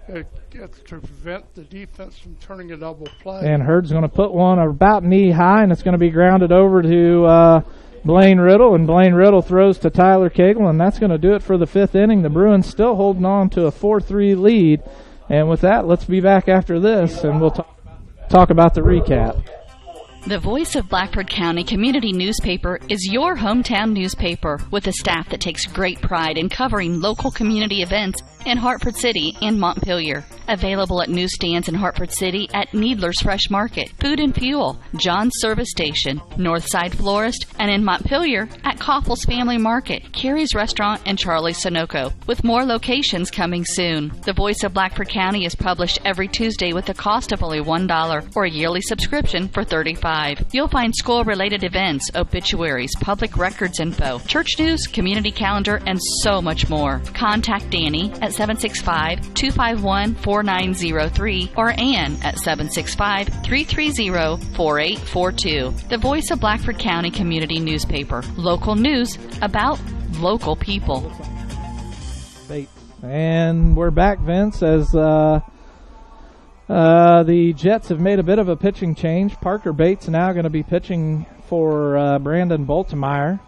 It gets to prevent the defense from turning a double play. And Hurd's going to put one about knee high, and it's going to be grounded over to Blaine Riddle, and Blaine Riddle throws to Tyler Cagle, and that's going to do it for the 5th inning. The Bruins still holding on to a 4-3 lead. And with that, let's be back after this, and we'll talk about the recap. The Voice of Blackford County Community Newspaper is your hometown newspaper with a staff that takes great pride in covering local community events in Hartford City and Montpelier. Available at newsstands in Hartford City at Needler's Fresh Market, Food and Fuel, John's Service Station, Northside Florist, and in Montpelier at Koffels Family Market, Carrie's Restaurant, and Charlie's Sunoco, with more locations coming soon. The Voice of Blackford County is published every Tuesday with a cost of only $1 or a yearly subscription for $35. You'll find school-related events, obituaries, public records info, church news, community calendar, and so much more. Contact Danny at 765-251-4903 or Ann at 765-330-4842. The Voice of Blackford County Community Newspaper. Local news about local people. And we're back, Vince, as the Jets have made a bit of a pitching change. Parker Bates now going to be pitching for Brandon Baltimore,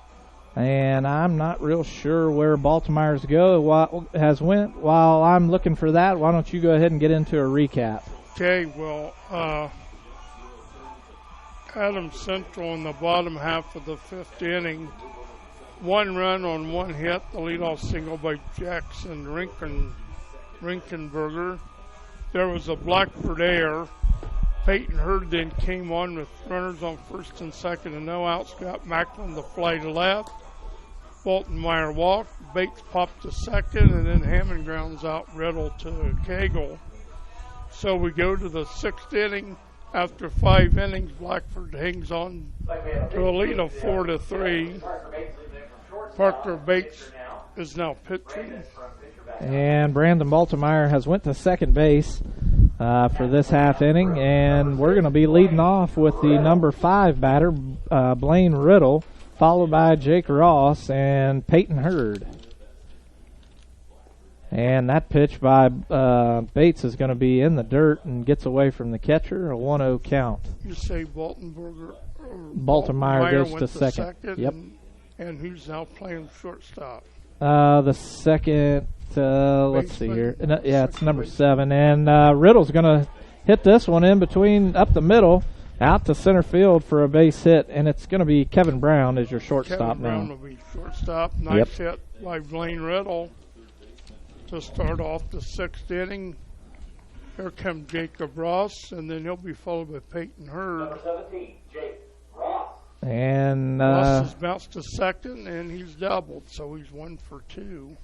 and I'm not real sure where Baltimore's has went. While I'm looking for that, why don't you go ahead and get into a recap? Okay, well, Adams Central in the bottom half of the 5th inning, 1 run on 1 hit, the leadoff single by Jackson Rinkenberger. There was a Blackford error. Peyton Hurd then came on with runners on first and second and no outs. Got Macklin the fly to left. Bolton Meyer walked. Bates popped to second, and then Hammond grounds out Riddle to Cagle. So we go to the 6th inning. After 5 innings, Blackford hangs on to a lead of 4-3. Parker Bates is now pitching. And Brandon Baltimore has went to second base for this half inning, and we're going to be leading off with the number 5 batter, Blaine Riddle, followed by Jake Ross and Peyton Hurd. And that pitch by Bates is going to be in the dirt and gets away from the catcher, a 1-0 count. You say Baltimore goes to second. Yep. And who's now playing shortstop? The second, let's see here. Yeah, it's number 7. And Riddle's going to hit this one in between, up the middle, out to center field for a base hit. And it's going to be Kevin Brown as your shortstop now. Kevin Brown will be shortstop. Nice hit by Blaine Riddle to start off the 6th inning. Here comes Jacob Ross, and then he'll be followed by Peyton Hurd. Number 17, Jake Ross. And Ross has bounced to second, and he's doubled, so he's 1 for 2.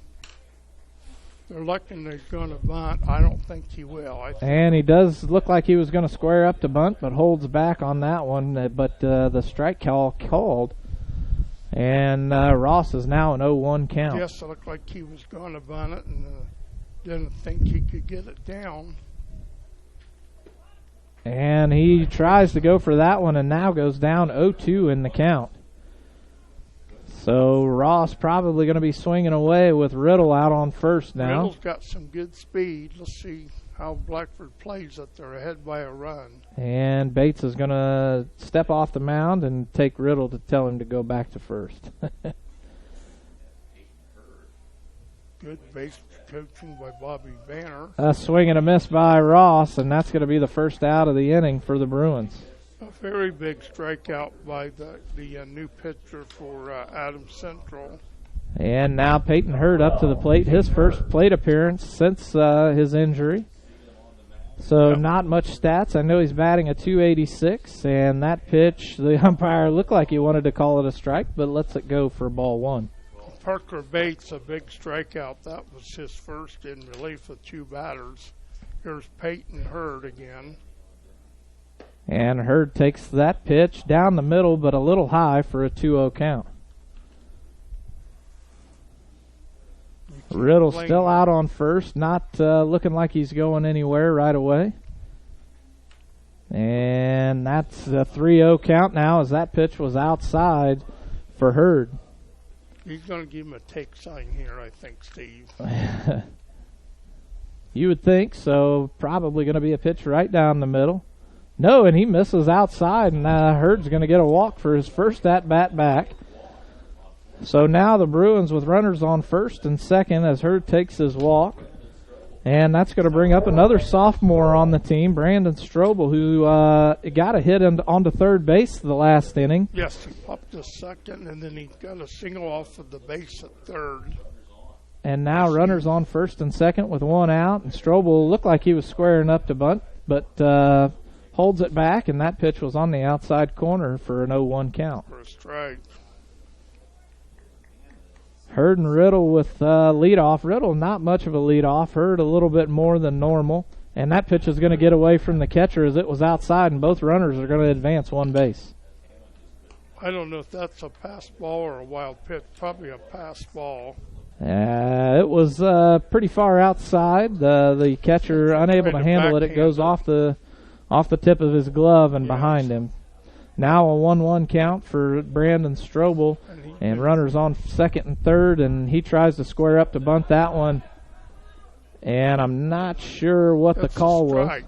They're looking he's going to bunt. I don't think he will. And he does look like he was going to square up to bunt, but holds back on that one. But the strike call called, and Ross is now an 0-1 count. Yes, it looked like he was going to bunt it, and didn't think he could get it down. And he tries to go for that one and now goes down 0-2 in the count. So Ross probably going to be swinging away with Riddle out on first now. Riddle's got some good speed. Let's see how Blackford plays it. They're ahead by a run. And Bates is going to step off the mound and take Riddle to tell him to go back to first. Good base coaching by Bobby Banner. A swing and a miss by Ross, and that's going to be the first out of the inning for the Bruins. A very big strikeout by the new pitcher for Adams Central. And now Peyton Hurd up to the plate, his first plate appearance since his injury. So not much stats. I know he's batting a .286, and that pitch, the umpire looked like he wanted to call it a strike, but lets it go for ball one. Parker Bates, a big strikeout. That was his first in relief with 2 batters. Here's Peyton Hurd again. And Hurd takes that pitch down the middle, but a little high for a 2-0 count. Riddle still out on first, not looking like he's going anywhere right away. And that's a 3-0 count now as that pitch was outside for Hurd. He's going to give him a take sign here, I think, Steve. You would think so. Probably going to be a pitch right down the middle. No, and he misses outside, and Hurd's going to get a walk for his first at-bat back. So now the Bruins with runners on first and second as Hurd takes his walk. And that's going to bring up another sophomore on the team, Brandon Strobel, who got a hit onto third base the last inning. Yes, he popped a second, and then he got a single off of the base at third. And now runners on first and second with 1 out. And Strobel looked like he was squaring up to bunt, but holds it back, and that pitch was on the outside corner for an 0-1 count. For a strike. Hurd and Riddle with leadoff. Riddle not much of a leadoff. Hurd a little bit more than normal. And that pitch is going to get away from the catcher as it was outside, and both runners are going to advance 1 base. I don't know if that's a pass ball or a wild pitch. Probably a pass ball. It was pretty far outside. The catcher unable to handle it. It goes off the tip of his glove and behind him. Now a 1-1 count for Brandon Strobel, and runners on second and third, and he tries to square up to bunt that one. And I'm not sure what the call was.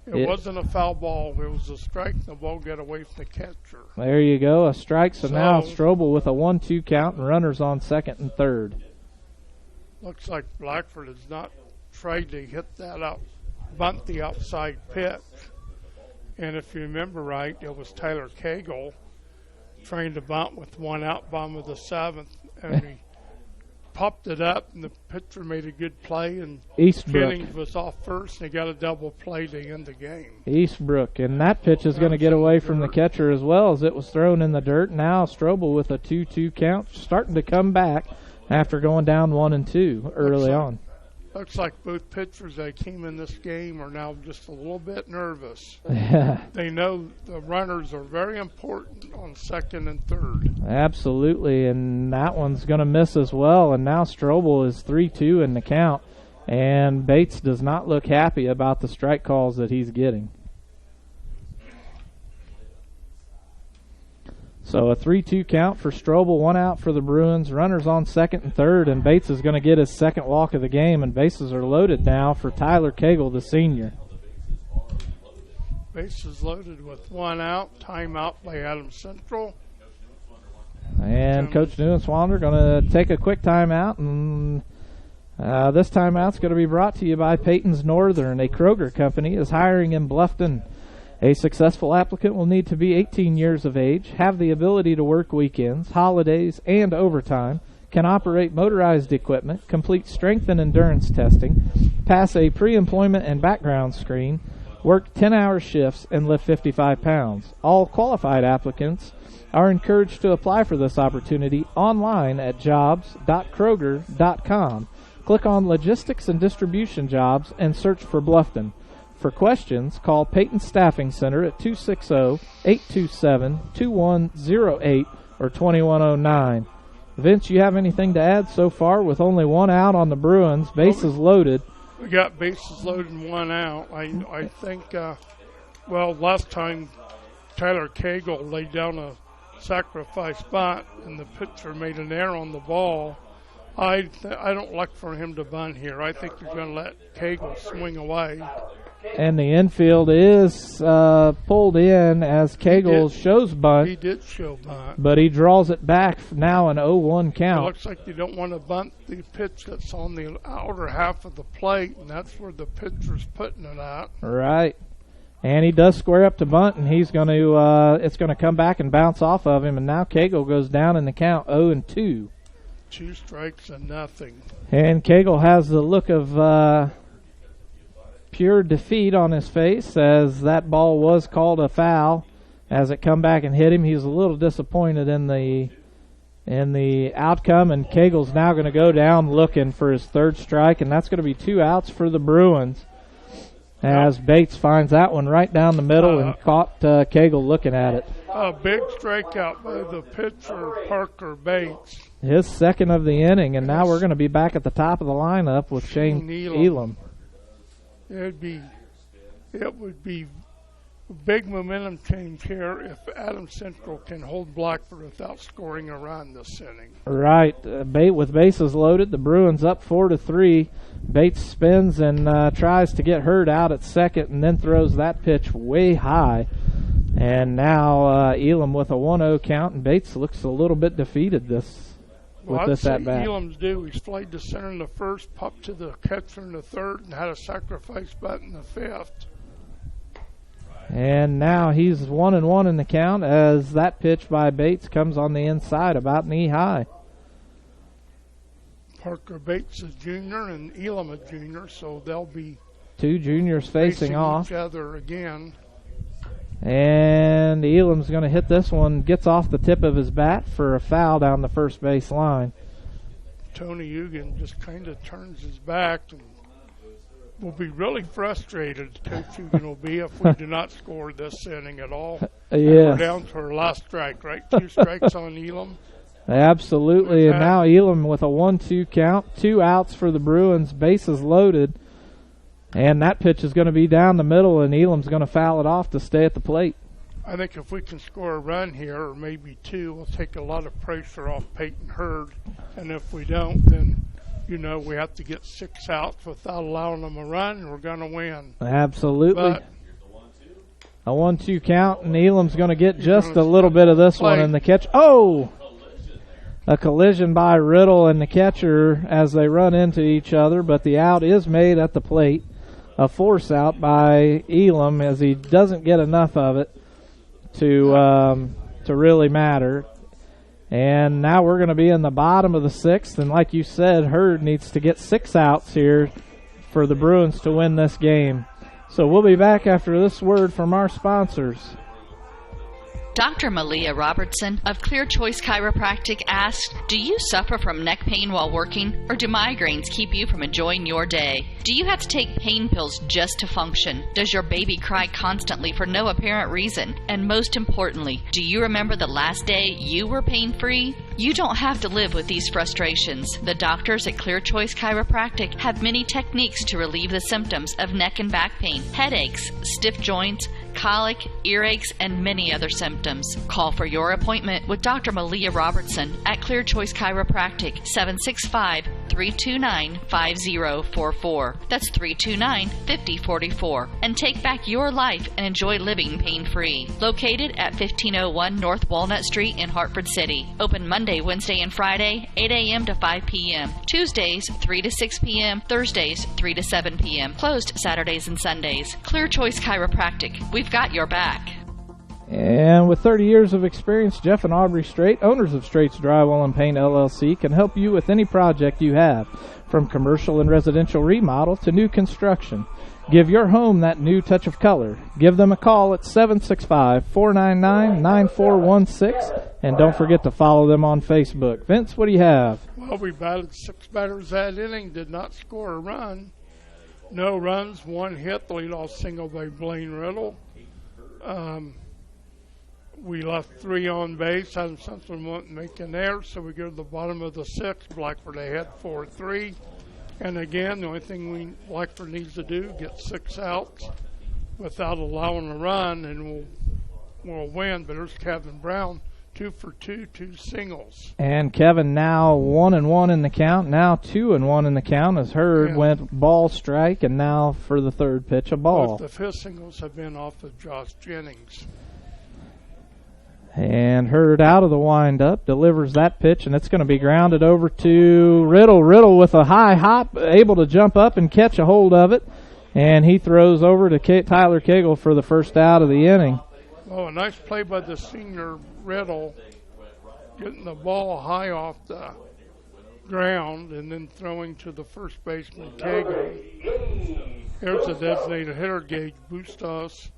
It wasn't a foul ball. It was a strike, and the ball got away from the catcher. There you go, a strike. So now Strobel with a 1-2 count and runners on second and third. Looks like Blackford has not tried to hit that out, bunt the outside pitch. And if you remember right, it was Tyler Cagle trying to bunt with 1 out, bottom of the 7th, and he popped it up, and the pitcher made a good play, and Jennings was off first, and he got a double play to end the game. Eastbrook, and that pitch is going to get away from the catcher as well as it was thrown in the dirt. Now Strobel with a 2-2 count, starting to come back after going down 1-2 early on. Looks like both pitchers that came in this game are now just a little bit nervous. Yeah. They know the runners are very important on second and third. Absolutely, and that one's going to miss as well. And now Strobel is 3-2 in the count, and Bates does not look happy about the strike calls that he's getting. So a 3-2 count for Strobel, 1 out for the Bruins. Runners on second and third, and Bates is going to get his second walk of the game, and bases are loaded now for Tyler Cagle, the senior. Bases loaded with 1 out. Timeout by Adams Central. And Coach Newenswander going to take a quick timeout, and this timeout's going to be brought to you by Peyton's Northern. A Kroger company is hiring in Bluffton. A successful applicant will need to be 18 years of age, have the ability to work weekends, holidays, and overtime, can operate motorized equipment, complete strength and endurance testing, pass a pre-employment and background screen, work 10-hour shifts, and lift 55 pounds. All qualified applicants are encouraged to apply for this opportunity online at jobs.kroger.com. Click on Logistics and Distribution Jobs and search for Bluffton. For questions, call Peyton Staffing Center at 260-827-2108 or 2109. Vince, you have anything to add so far with only 1 out on the Bruins, bases loaded? We got bases loaded and 1 out. I think Well, last time Tyler Cagle laid down a sacrifice bunt and the pitcher made an error on the ball. I don't like for him to bunt here. I think they're going to let Cagle swing away. And the infield is pulled in as Cagle shows bunt. He did show bunt. But he draws it back, now an 0-1 count. It looks like they don't want to bunt the pitch that's on the outer half of the plate, and that's where the pitcher's putting it at. Right. And he does square up to bunt, and he's going to it's going to come back and bounce off of him, and now Cagle goes down in the count 0-2. 2 strikes and nothing. And Cagle has the look of pure defeat on his face as that ball was called a foul as it come back and hit him. He's a little disappointed in the outcome, and Cagle's now going to go down looking for his 3rd strike, and that's going to be 2 outs for the Bruins as Bates finds that one right down the middle and caught Cagle looking at it. A big strikeout by the pitcher, Parker Bates. His 2nd of the inning, and now we're going to be back at the top of the lineup with Shane Elam. It would be a big momentum change here if Adams Central can hold Blackford without scoring a run this inning. Right. With bases loaded, the Bruins up 4-3. Bates spins and tries to get Hurd out at second and then throws that pitch way high. And now Elam with a 1-0 count, and Bates looks a little bit defeated with this at bat. Elam's due. He's played to center in the 1st, popped to the catcher in the 3rd, and had a sacrifice bunt in the 5th. And now he's 1-1 in the count as that pitch by Bates comes on the inside about knee high. Parker Bates is junior and Elam a junior, so they'll be 2 juniors facing off each other again. And Elam's going to hit this one, gets off the tip of his bat for a foul down the first base line. Tony Eugen just kind of turns his back and will be really frustrated. Coach Eugen will be if we do not score this inning at all. We're down to our last strike, right? 2 strikes on Elam. Absolutely, and now Elam with a 1-2 count, 2 outs for the Bruins, bases loaded. And that pitch is going to be down the middle, and Elam's going to foul it off to stay at the plate. I think if we can score a run here, or maybe 2, we'll take a lot of pressure off Peyton Hurd. And if we don't, then, we have to get 6 outs without allowing them a run, and we're going to win. Absolutely. But a 1-2 count, and Elam's going to get just a little bit of this one in the catch. Oh! A collision by Riddle and the catcher as they run into each other, but the out is made at the plate. A force out by Elam as he doesn't get enough of it to really matter. And now we're going to be in the bottom of the 6th, and like you said, Hurd needs to get 6 outs here for the Bruins to win this game. So we'll be back after this word from our sponsors. Dr. Malia Robertson of Clear Choice Chiropractic asks, do you suffer from neck pain while working, or do migraines keep you from enjoying your day? Do you have to take pain pills just to function? Does your baby cry constantly for no apparent reason? And most importantly, do you remember the last day you were pain-free? You don't have to live with these frustrations. The doctors at Clear Choice Chiropractic have many techniques to relieve the symptoms of neck and back pain, headaches, stiff joints, colic, earaches, and many other symptoms. Call for your appointment with Dr. Malia Robertson at Clear Choice Chiropractic, 765-329-5044. That's 329-5044. And take back your life and enjoy living pain-free. Located at 1501 North Walnut Street in Hartford City. Open Monday, Wednesday, and Friday, 8 a.m. to 5 p.m. Tuesdays, 3 to 6 p.m. Thursdays, 3 to 7 p.m. Closed Saturdays and Sundays. Clear Choice Chiropractic. We've got your back. And with 30 years of experience, Jeff and Aubrey Straight, owners of Straight's Drywall and Paint LLC, can help you with any project you have, from commercial and residential remodel to new construction. Give your home that new touch of color. Give them a call at 765-499-9416, and don't forget to follow them on Facebook. Vince, what do you have? Well, we batted 6 batters that inning, did not score a run. No runs, 1 hit, the leadoff single by Blaine Riddle. We left 3 on base. Adam Central won't make an error, so we go to the bottom of the 6th. Blackford ahead 4-3. And again, the only thing Blackford needs to do, get 6 outs. without allowing a run, and we'll win. But there's Kevin Brown, 2 for 2, 2 singles. And Kevin now 1-1 in the count. Now 2-1 in the count as Hurd went ball strike, and now for the third pitch a ball. Both of his singles have been off of Josh Jennings. And Hurd out of the windup, delivers that pitch, and it's going to be grounded over to Riddle. Riddle with a high hop, able to jump up and catch a hold of it. And he throws over to Tyler Cagle for the first out of the inning. Oh, a nice play by the senior Riddle, getting the ball high off the ground and then throwing to the first baseman, Cagle. Here's the designated hitter, Gage Bustos.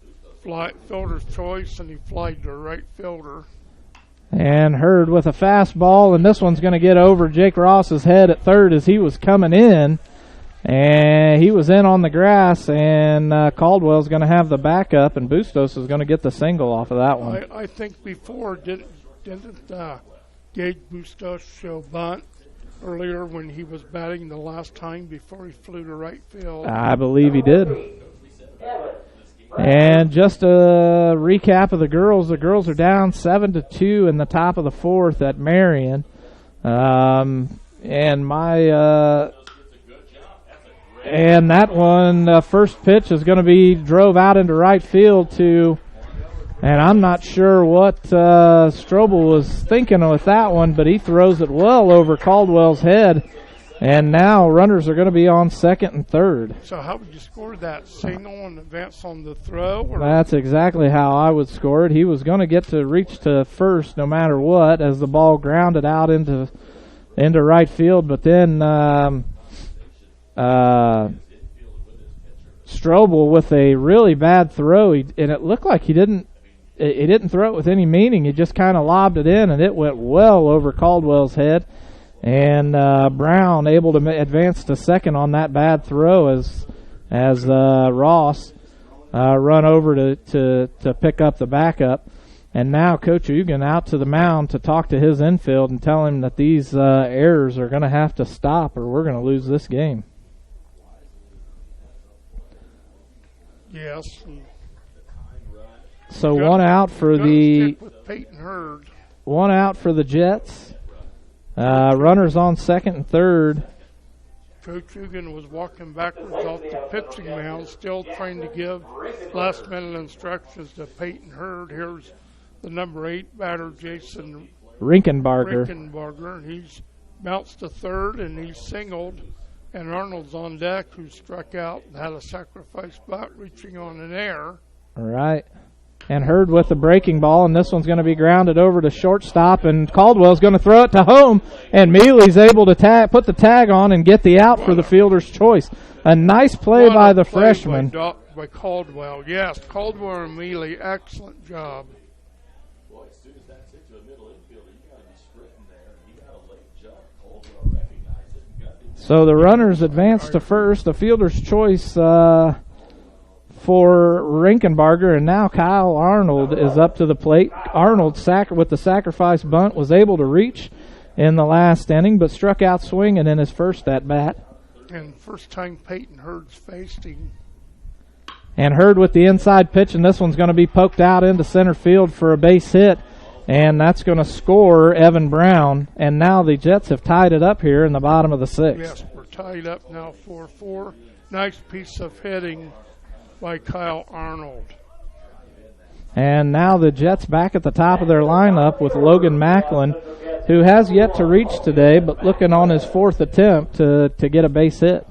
Fielder's choice, and he flied to right fielder. And Hurd with a fastball, and this one's going to get over Jake Ross's head at third as he was coming in. And he was in on the grass, and Caldwell's going to have the backup, and Bustos is going to get the single off of that one. I think before, didn't Gage Bustos show bunt earlier when he was batting the last time before he flew to right field? I believe he did. And just a recap of the girls. The girls are down 7-2 in the top of the fourth at Marion. And that one, first pitch is going to be drove out into right field and I'm not sure what Strobel was thinking with that one, but he throws it well over Caldwell's head. And now runners are going to be on second and third. So how would you score that? Single and advance on the throw? Or? That's exactly how I would score it. He was going to get to reach to first no matter what as the ball grounded out into right field. But then Strobel with a really bad throw, and it looked like he didn't throw it with any meaning. He just kind of lobbed it in, and it went well over Caldwell's head. And Brown able to advance to second on that bad throw as Ross run over to pick up the backup. And now Coach Ugan out to the mound to talk to his infield and tell him that these errors are going to have to stop or we're going to lose this game. Yes. So one out for the Jets. Runners on second and third. Coach Hugan was walking backwards off the pitching mound, still trying to give last-minute instructions to Peyton Hurd. Here's the number 8 batter, Jason Rinkenbarger. He's bounced to third, and he's singled. And Arnold's on deck, who struck out and had a sacrifice bunt reaching on an error. All right. And Hurd with the breaking ball, and this one's going to be grounded over to shortstop, and Caldwell's going to throw it to home, and Mealy's able to put the tag on and get the out for the fielder's choice. A nice play by the freshman. By Caldwell, yes. Caldwell and Mealy, excellent job. Boy, as soon as that's hit to a middle infielder, you got to be sprinting there. He got a late jump. Caldwell recognized it and got it. So the runners advance to first, a fielder's choice for Rinkenbarger, and now Kyle Arnold is up to the plate. Arnold, with the sacrifice bunt, was able to reach in the last inning, but struck out swinging in his first at-bat. And first time Peyton Hurd's faced him. And Hurd with the inside pitch, and this one's going to be poked out into center field for a base hit, and that's going to score Evan Brown. And now the Jets have tied it up here in the bottom of the sixth. Yes, we're tied up now 4-4. Nice piece of hitting by Kyle Arnold. And now the Jets back at the top of their lineup with Logan Macklin, who has yet to reach today, but looking on his fourth attempt to get a base hit.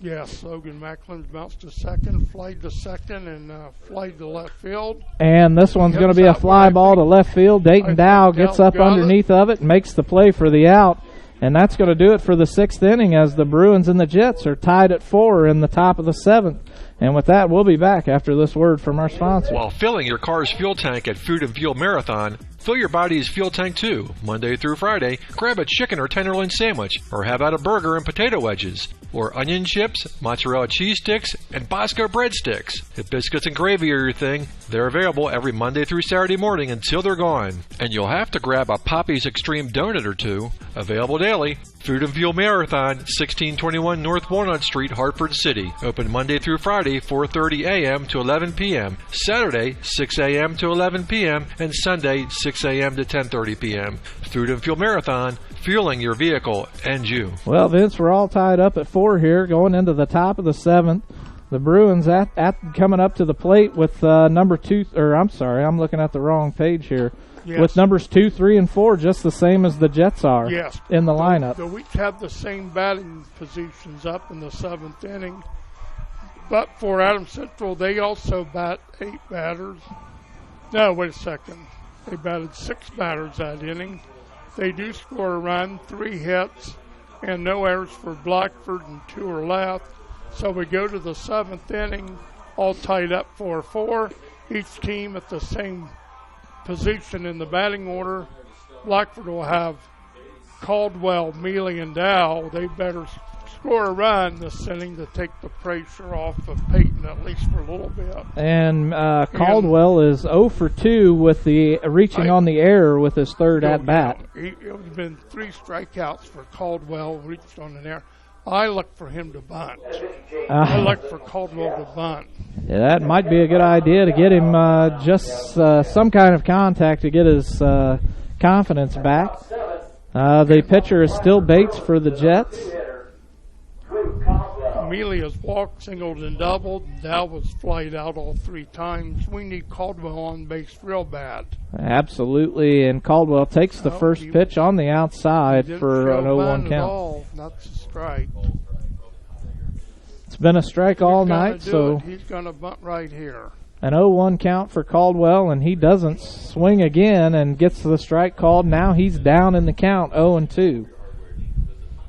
Yes, Logan Macklin's bounced to second, flied to second, and flied to left field. And this one's going to be a fly ball to left field. Dayton Dow gets up underneath of it and makes the play for the out. And that's going to do it for the sixth inning as the Bruins and the Jets are tied at 4 in the top of the seventh. And with that, we'll be back after this word from our sponsor. While filling your car's fuel tank at Food and Fuel Marathon, fill your body's fuel tank too. Monday through Friday, grab a chicken or tenderloin sandwich or have out a burger and potato wedges. or onion chips, mozzarella cheese sticks, and Bosco breadsticks. If biscuits and gravy are your thing, they're available every Monday through Saturday morning until they're gone. And you'll have to grab a Poppy's Extreme donut or two, available daily. Food and Fuel Marathon, 1621 North Walnut Street, Hartford City. Open Monday through Friday, 4:30 a.m. to 11 p.m. Saturday, 6 a.m. to 11 p.m. and Sunday, 6 a.m. to 10:30 p.m. Food and Fuel Marathon, fueling your vehicle and you. Well, Vince, we're all tied up at 4 here, going into the top of the 7th. The Bruins coming up to the plate with number 2, or I'm sorry, I'm looking at the wrong page here. Yes. With numbers 2, 3, and 4, just the same as the Jets are in the lineup. The Wheats have the same batting positions up in the 7th inning. But for Adams Central, they also bat 8 batters. No, wait a second. They batted 6 batters that inning. They do score a run, 3 hits, and no errors for Blackford, and 2 are left. So we go to the 7th inning, all tied up 4-4. Each team at the same position in the batting order. Blackford will have Caldwell, Mealy, and Dow. They better score a run this inning to take the pressure off of Peyton, at least for a little bit. And Caldwell is 0 for 2 with the reaching on the error with his third at-bat. It would have been 3 strikeouts for Caldwell, reached on an error. I look for him to bunt. I look for Caldwell to bunt. Yeah, that might be a good idea to get him just some kind of contact to get his confidence back. The pitcher is still Bates for the Jets. Mealy has walked, singled, and doubled. Dow was flied out all 3 times. We need Caldwell on base real bad. Absolutely, and Caldwell takes the first pitch on the outside for an 0-1 count. All. That's a strike. It's been a strike all night, so he's going to bunt right here. An 0-1 count for Caldwell, and he doesn't swing again and gets the strike called. Now he's down in the count, 0-2.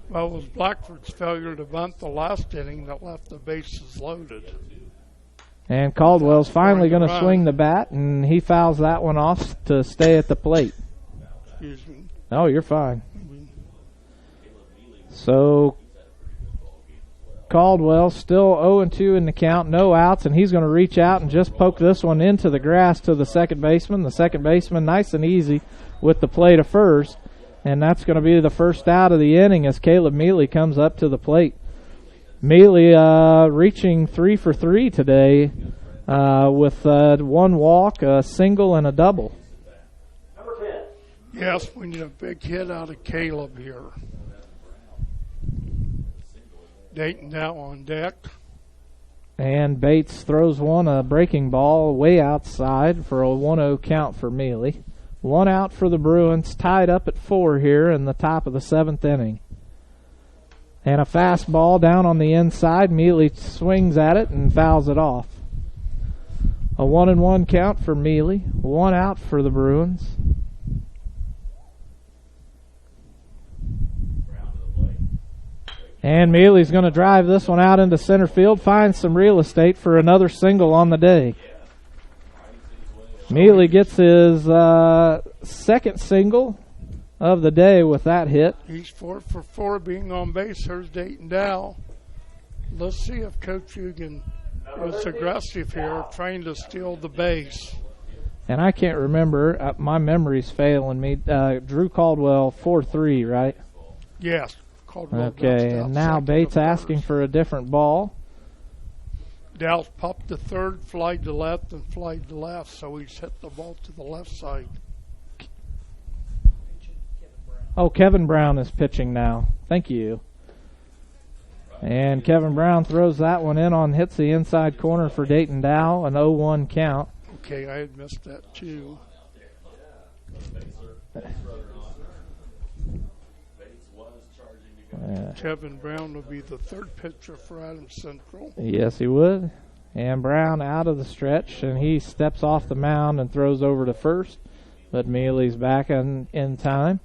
Well, it was Blackford's failure to bunt the last inning that left the bases loaded. And Caldwell's finally going to swing the bat, and he fouls that one off to stay at the plate. Excuse me. Oh, you're fine. So Caldwell still 0-2 in the count, no outs, and he's going to reach out and just poke this one into the grass to the second baseman. The second baseman nice and easy with the play to first. And that's going to be the first out of the inning as Caleb Mealy comes up to the plate. Mealy reaching 3 for 3 today with 1 walk, a single, and a double. Yes, we need a big hit out of Caleb here. Dayton now on deck. And Bates throws one, a breaking ball, way outside for a 1-0 count for Mealy. 1 out for the Bruins, tied up at 4 here in the top of the 7th inning. And a fastball down on the inside. Mealy swings at it and fouls it off. A 1-1 count for Mealy. 1 out for the Bruins. And Mealy's going to drive this one out into center field, finds some real estate for another single on the day. Mealy gets his second single of the day with that hit. He's 4 for 4 being on base. Here's Dayton Dow. Let's see if Coach Hugan was aggressive here, trying to steal the base. And I can't remember. My memory's failing me. Drew Caldwell 4-3, right? Yes. Caldwell. Okay, and now Bates asking for a different ball. Dow's popped to third, flied to left, and flied to left, so he's hit the ball to the left side. Oh, Kevin Brown is pitching now. Thank you. And Kevin Brown throws that one in hits the inside corner for Dayton Dow, an 0-1 count. Okay, I had missed that too. Kevin Brown will be the third pitcher for Adams Central. Yes, he would. And Brown out of the stretch, and he steps off the mound and throws over to first. But Mealy's back in time.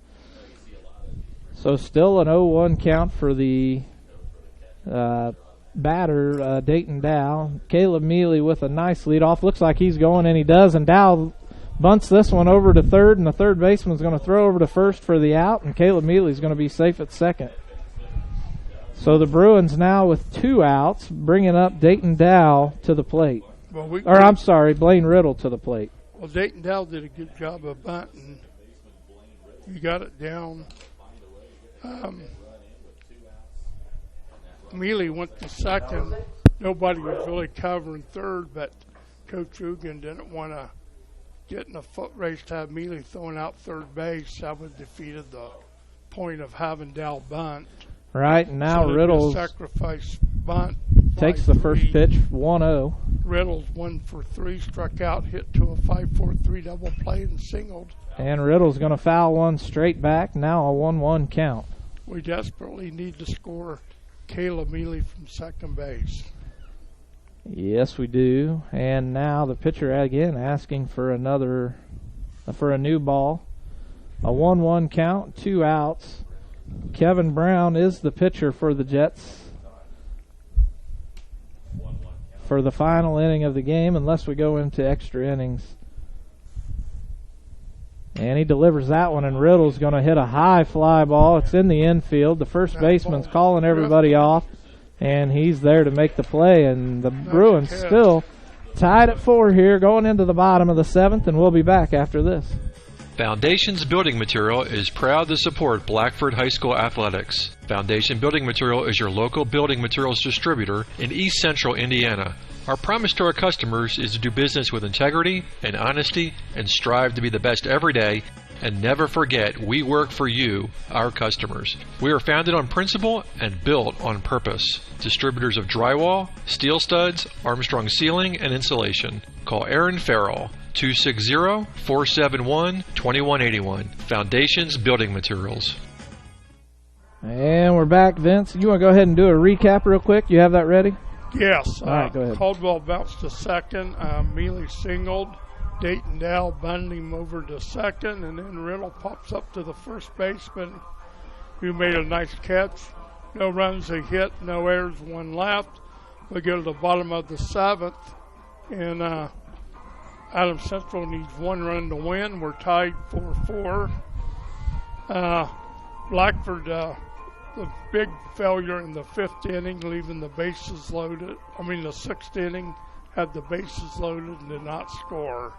So still an 0-1 count for the batter, Dayton Dow. Caleb Mealy with a nice leadoff. Looks like he's going, and he does. And Dow bunts this one over to third, and the third baseman's going to throw over to first for the out, and Caleb Mealy's going to be safe at second. So the Bruins now with 2 outs, bringing up Dayton Dow to the plate. Well, Blaine Riddle to the plate. Well, Dayton Dow did a good job of bunting. You got it down. Mealy went to second. Nobody was really covering third, but Coach Ugan didn't want to get in a foot race to have Mealy throwing out third base. That would defeated the point of having Dow bunt. Right, and now so Riddle sacrifice bunt takes the first pitch, 1-0. Riddle's 1 for 3, struck out, hit to a 5-4-3 double play and singled. And Riddle's going to foul one straight back, now a 1-1 count. We desperately need to score Caleb Mealy from second base. Yes, we do. And now the pitcher again asking for a new ball. A 1-1 count, 2 outs. Kevin Brown is the pitcher for the Jets for the final inning of the game, unless we go into extra innings. And he delivers that one, and Riddle's going to hit a high fly ball. It's in the infield. The first baseman's calling everybody off, and he's there to make the play. And the Bruins still tied at 4 here, going into the bottom of the 7th, and we'll be back after this. Foundations Building Material is proud to support Blackford High School athletics. Foundation Building Material is your local building materials distributor in East Central Indiana. Our promise to our customers is to do business with integrity and honesty and strive to be the best every day, and never forget we work for you, our customers. We are founded on principle and built on purpose. Distributors of drywall, steel studs, Armstrong ceiling, and insulation. Call Aaron Farrell, 260-471-2181. Foundations Building Materials. And we're back, Vince. You want to go ahead and do a recap real quick? You have that ready? Yes. All right, go ahead. Caldwell bounced to second. Mealy singled. Dayton Dow bunted him over to second, and then Riddle pops up to the first baseman, who made a nice catch. No runs, a hit, no errors, 1 left. We go to the bottom of the 7th, and Adams Central needs 1 run to win. We're tied 4-4. Blackford, the big failure in the 5th inning, leaving the bases loaded. The 6th inning had the bases loaded and did not score.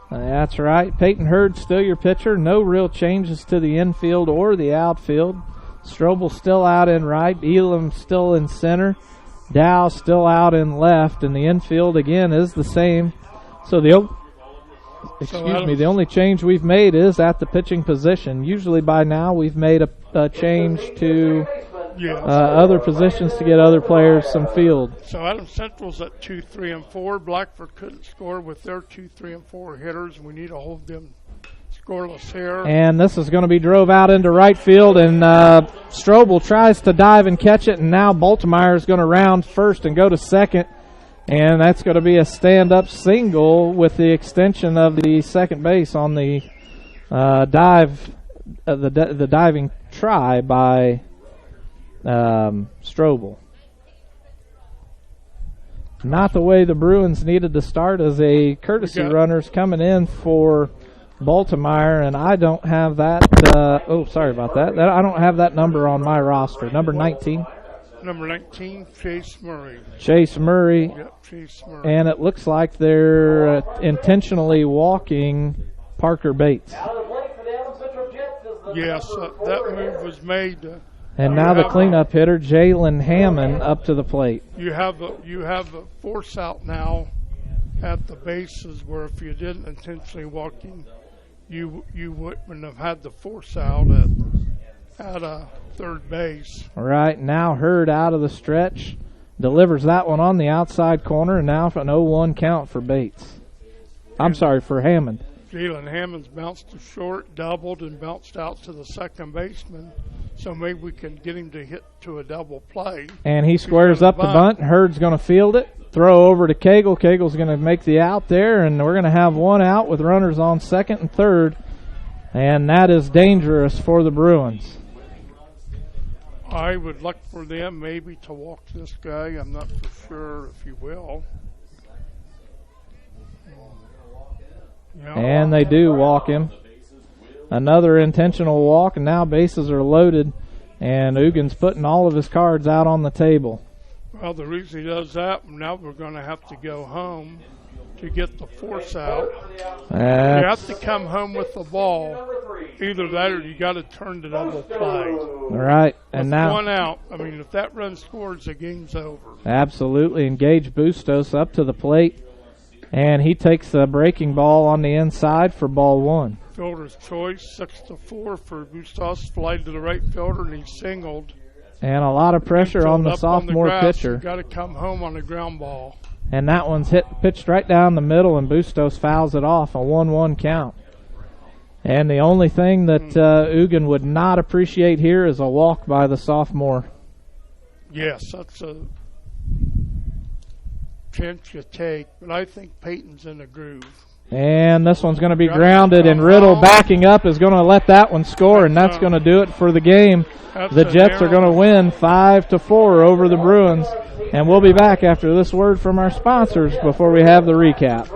That's right. Peyton Hurd still your pitcher. No real changes to the infield or the outfield. Strobel still out in right. Elam still in center. Dow still out in left. And the infield, again, is the same. So the only change we've made is at the pitching position. Usually by now we've made a change to other positions to get other players some field. So Adams Central's at 2, 3, and 4. Blackford couldn't score with their 2, 3, and 4 hitters. We need to hold them scoreless here. And this is going to be drove out into right field, and Strobel tries to dive and catch it, and now Baltimore is going to round first and go to second. And that's going to be a stand-up single with the extension of the second base on the the diving try by Strobel. Not the way the Bruins needed to start, as a courtesy runner's coming in for Baltimore, and I don't have that. Sorry about that. I don't have that number on my roster. Number 19. Number 19, Chase Murray. Chase Murray. Yep, Chase Murray. And it looks like they're intentionally walking Parker Bates. Yes, that move was made. And now the cleanup hitter, Jalen Hammond, up to the plate. You have a force out now at the bases, where if you didn't intentionally walk him, you wouldn't have had the force out at third base. All right, now Hurd out of the stretch, delivers that one on the outside corner, and now for an 0-1 count for Bates. For Hammond. Jalen Hammond's bounced to short, doubled, and bounced out to the second baseman. So maybe we can get him to hit to a double play. And he squares up the bunt. Hurd's going to field it. Throw over to Cagle. Cagle's going to make the out there, and we're going to have 1 out with runners on second and third. And that is dangerous for the Bruins. I would look for them maybe to walk this guy. I'm not for sure if he will. And they do walk him. Another intentional walk, and now bases are loaded. And Ugan's putting all of his cards out on the table. Well, the reason he does that, now we're going to have to go home to get the force out. You have to come home with the ball. Either that or you got to turn to double play. All right. And with now one out, I mean, if that run scores, the game's over. Absolutely. Engage Bustos up to the plate. And he takes the breaking ball on the inside for ball one. Fielder's choice, 6-4 for Bustos. Flied to the right fielder, and he singled. And a lot of pressure on the sophomore pitcher. Got to come home on a ground ball. And that one's pitched right down the middle, and Bustos fouls it off, a 1-1 count. And the only thing that Ugan would not appreciate here is a walk by the sophomore. Yes, that's a chance you take, but I think Peyton's in the groove. And this one's going to be grounded, and Riddle backing up is going to let that one score, and that's going to do it for the game. The Jets are going to win 5-4 over the Bruins. And we'll be back after this word from our sponsors before we have the recap.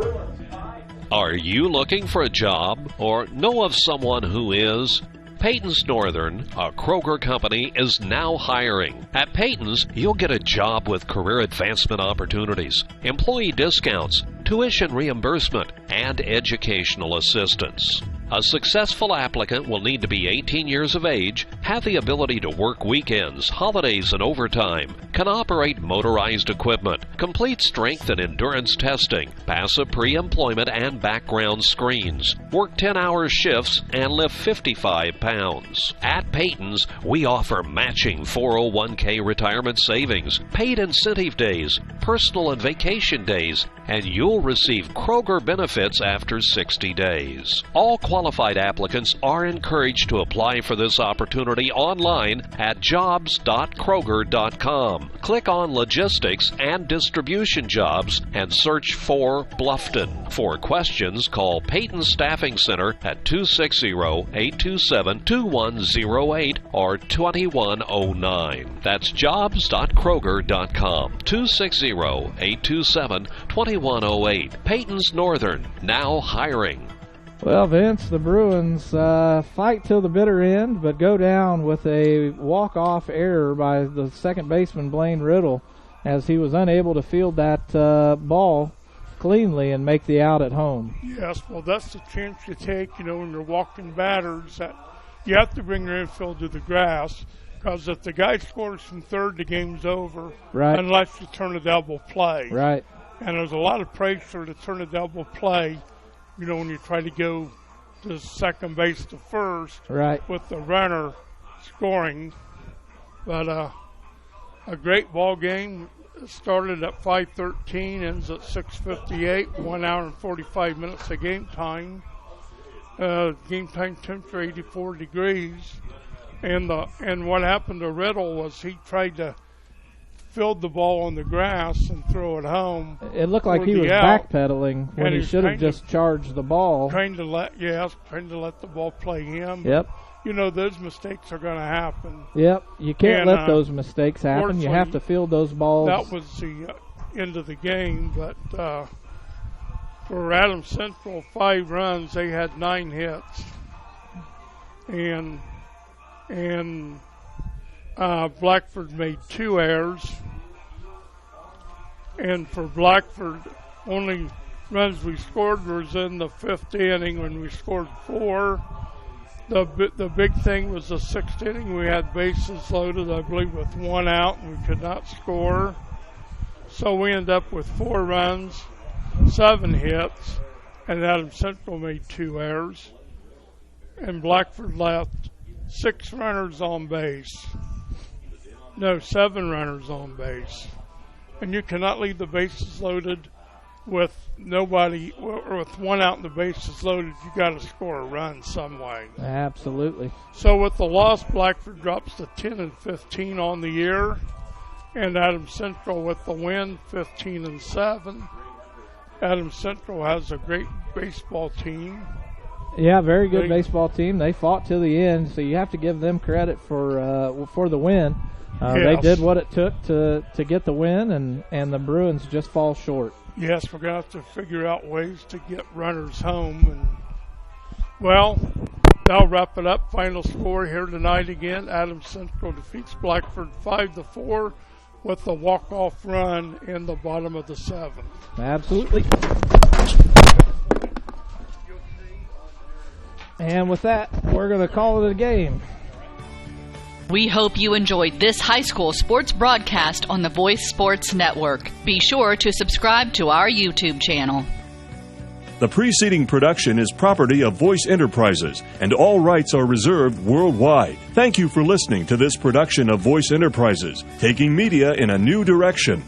Are you looking for a job or know of someone who is? Peyton's Northern, a Kroger company, is now hiring. At Peyton's, you'll get a job with career advancement opportunities, employee discounts, tuition reimbursement, and educational assistance. A successful applicant will need to be 18 years of age, have the ability to work weekends, holidays, and overtime, can operate motorized equipment, complete strength and endurance testing, pass a pre-employment and background screens, work 10-hour shifts, and lift 55 pounds. At Peyton's, we offer matching 401k retirement savings, paid incentive days, personal and vacation days, and you'll receive Kroger benefits after 60 days. All qualified applicants are encouraged to apply for this opportunity online at jobs.kroger.com. Click on Logistics and Distribution Jobs and search for Bluffton. For questions, call Peyton Staffing Center at 260-827-2108 or 2109. That's jobs.kroger.com. 260-827-2108. Peyton's Northern, now hiring. Well, Vince, the Bruins fight till the bitter end, but go down with a walk-off error by the second baseman, Blaine Riddle, as he was unable to field that ball cleanly and make the out at home. Yes, well, that's the chance you take, when you're walking batters. That you have to bring your infield to the grass, because if the guy scores from third, the game's over, right, unless you turn a double play. Right. And there's a lot of pressure to turn a double play, when you try to go to second base to first, right, with the runner scoring. But a great ball game. It started at 5:13, ends at 6:58, 1 hour and 45 minutes of game time. Game time temperature 84 degrees. And what happened to Riddle was he tried to field the ball on the grass and throw it home. It looked like he was backpedaling when he should have just charged the ball. Trying to let the ball play him. Yep. Those mistakes are going to happen. Yep. You can't let those mistakes happen. You have to field those balls. That was the end of the game. But for Adams Central, 5 runs, they had 9 hits. And Blackford made 2 errors, and for Blackford, only runs we scored was in the 5th inning when we scored 4. The big thing was the 6th inning. We had bases loaded, I believe, with 1 out, and we could not score. So we ended up with 4 runs, 7 hits, and Adams Central made 2 errors, and Blackford left 6 runners on base. No, 7 runners on base. And you cannot leave the bases loaded with nobody, or with 1 out and the bases loaded. You got to score a run some way. Absolutely. So with the loss, Blackford drops to 10-15 on the year, and Adams Central with the win, 15-7. Adams Central has a great baseball team. Yeah, very good baseball team. They fought to the end, so you have to give them credit for the win. Yes. They did what it took to get the win, and the Bruins just fall short. Yes, we're going to have to figure out ways to get runners home. And well, That'll wrap it up. Final score here tonight again. Adams Central defeats Blackford 5-4 with a walk-off run in the bottom of the seventh. Absolutely. And with that, we're going to call it a game. We hope you enjoyed this high school sports broadcast on the Voice Sports Network. Be sure to subscribe to our YouTube channel. The preceding production is property of Voice Enterprises, and all rights are reserved worldwide. Thank you for listening to this production of Voice Enterprises, taking media in a new direction.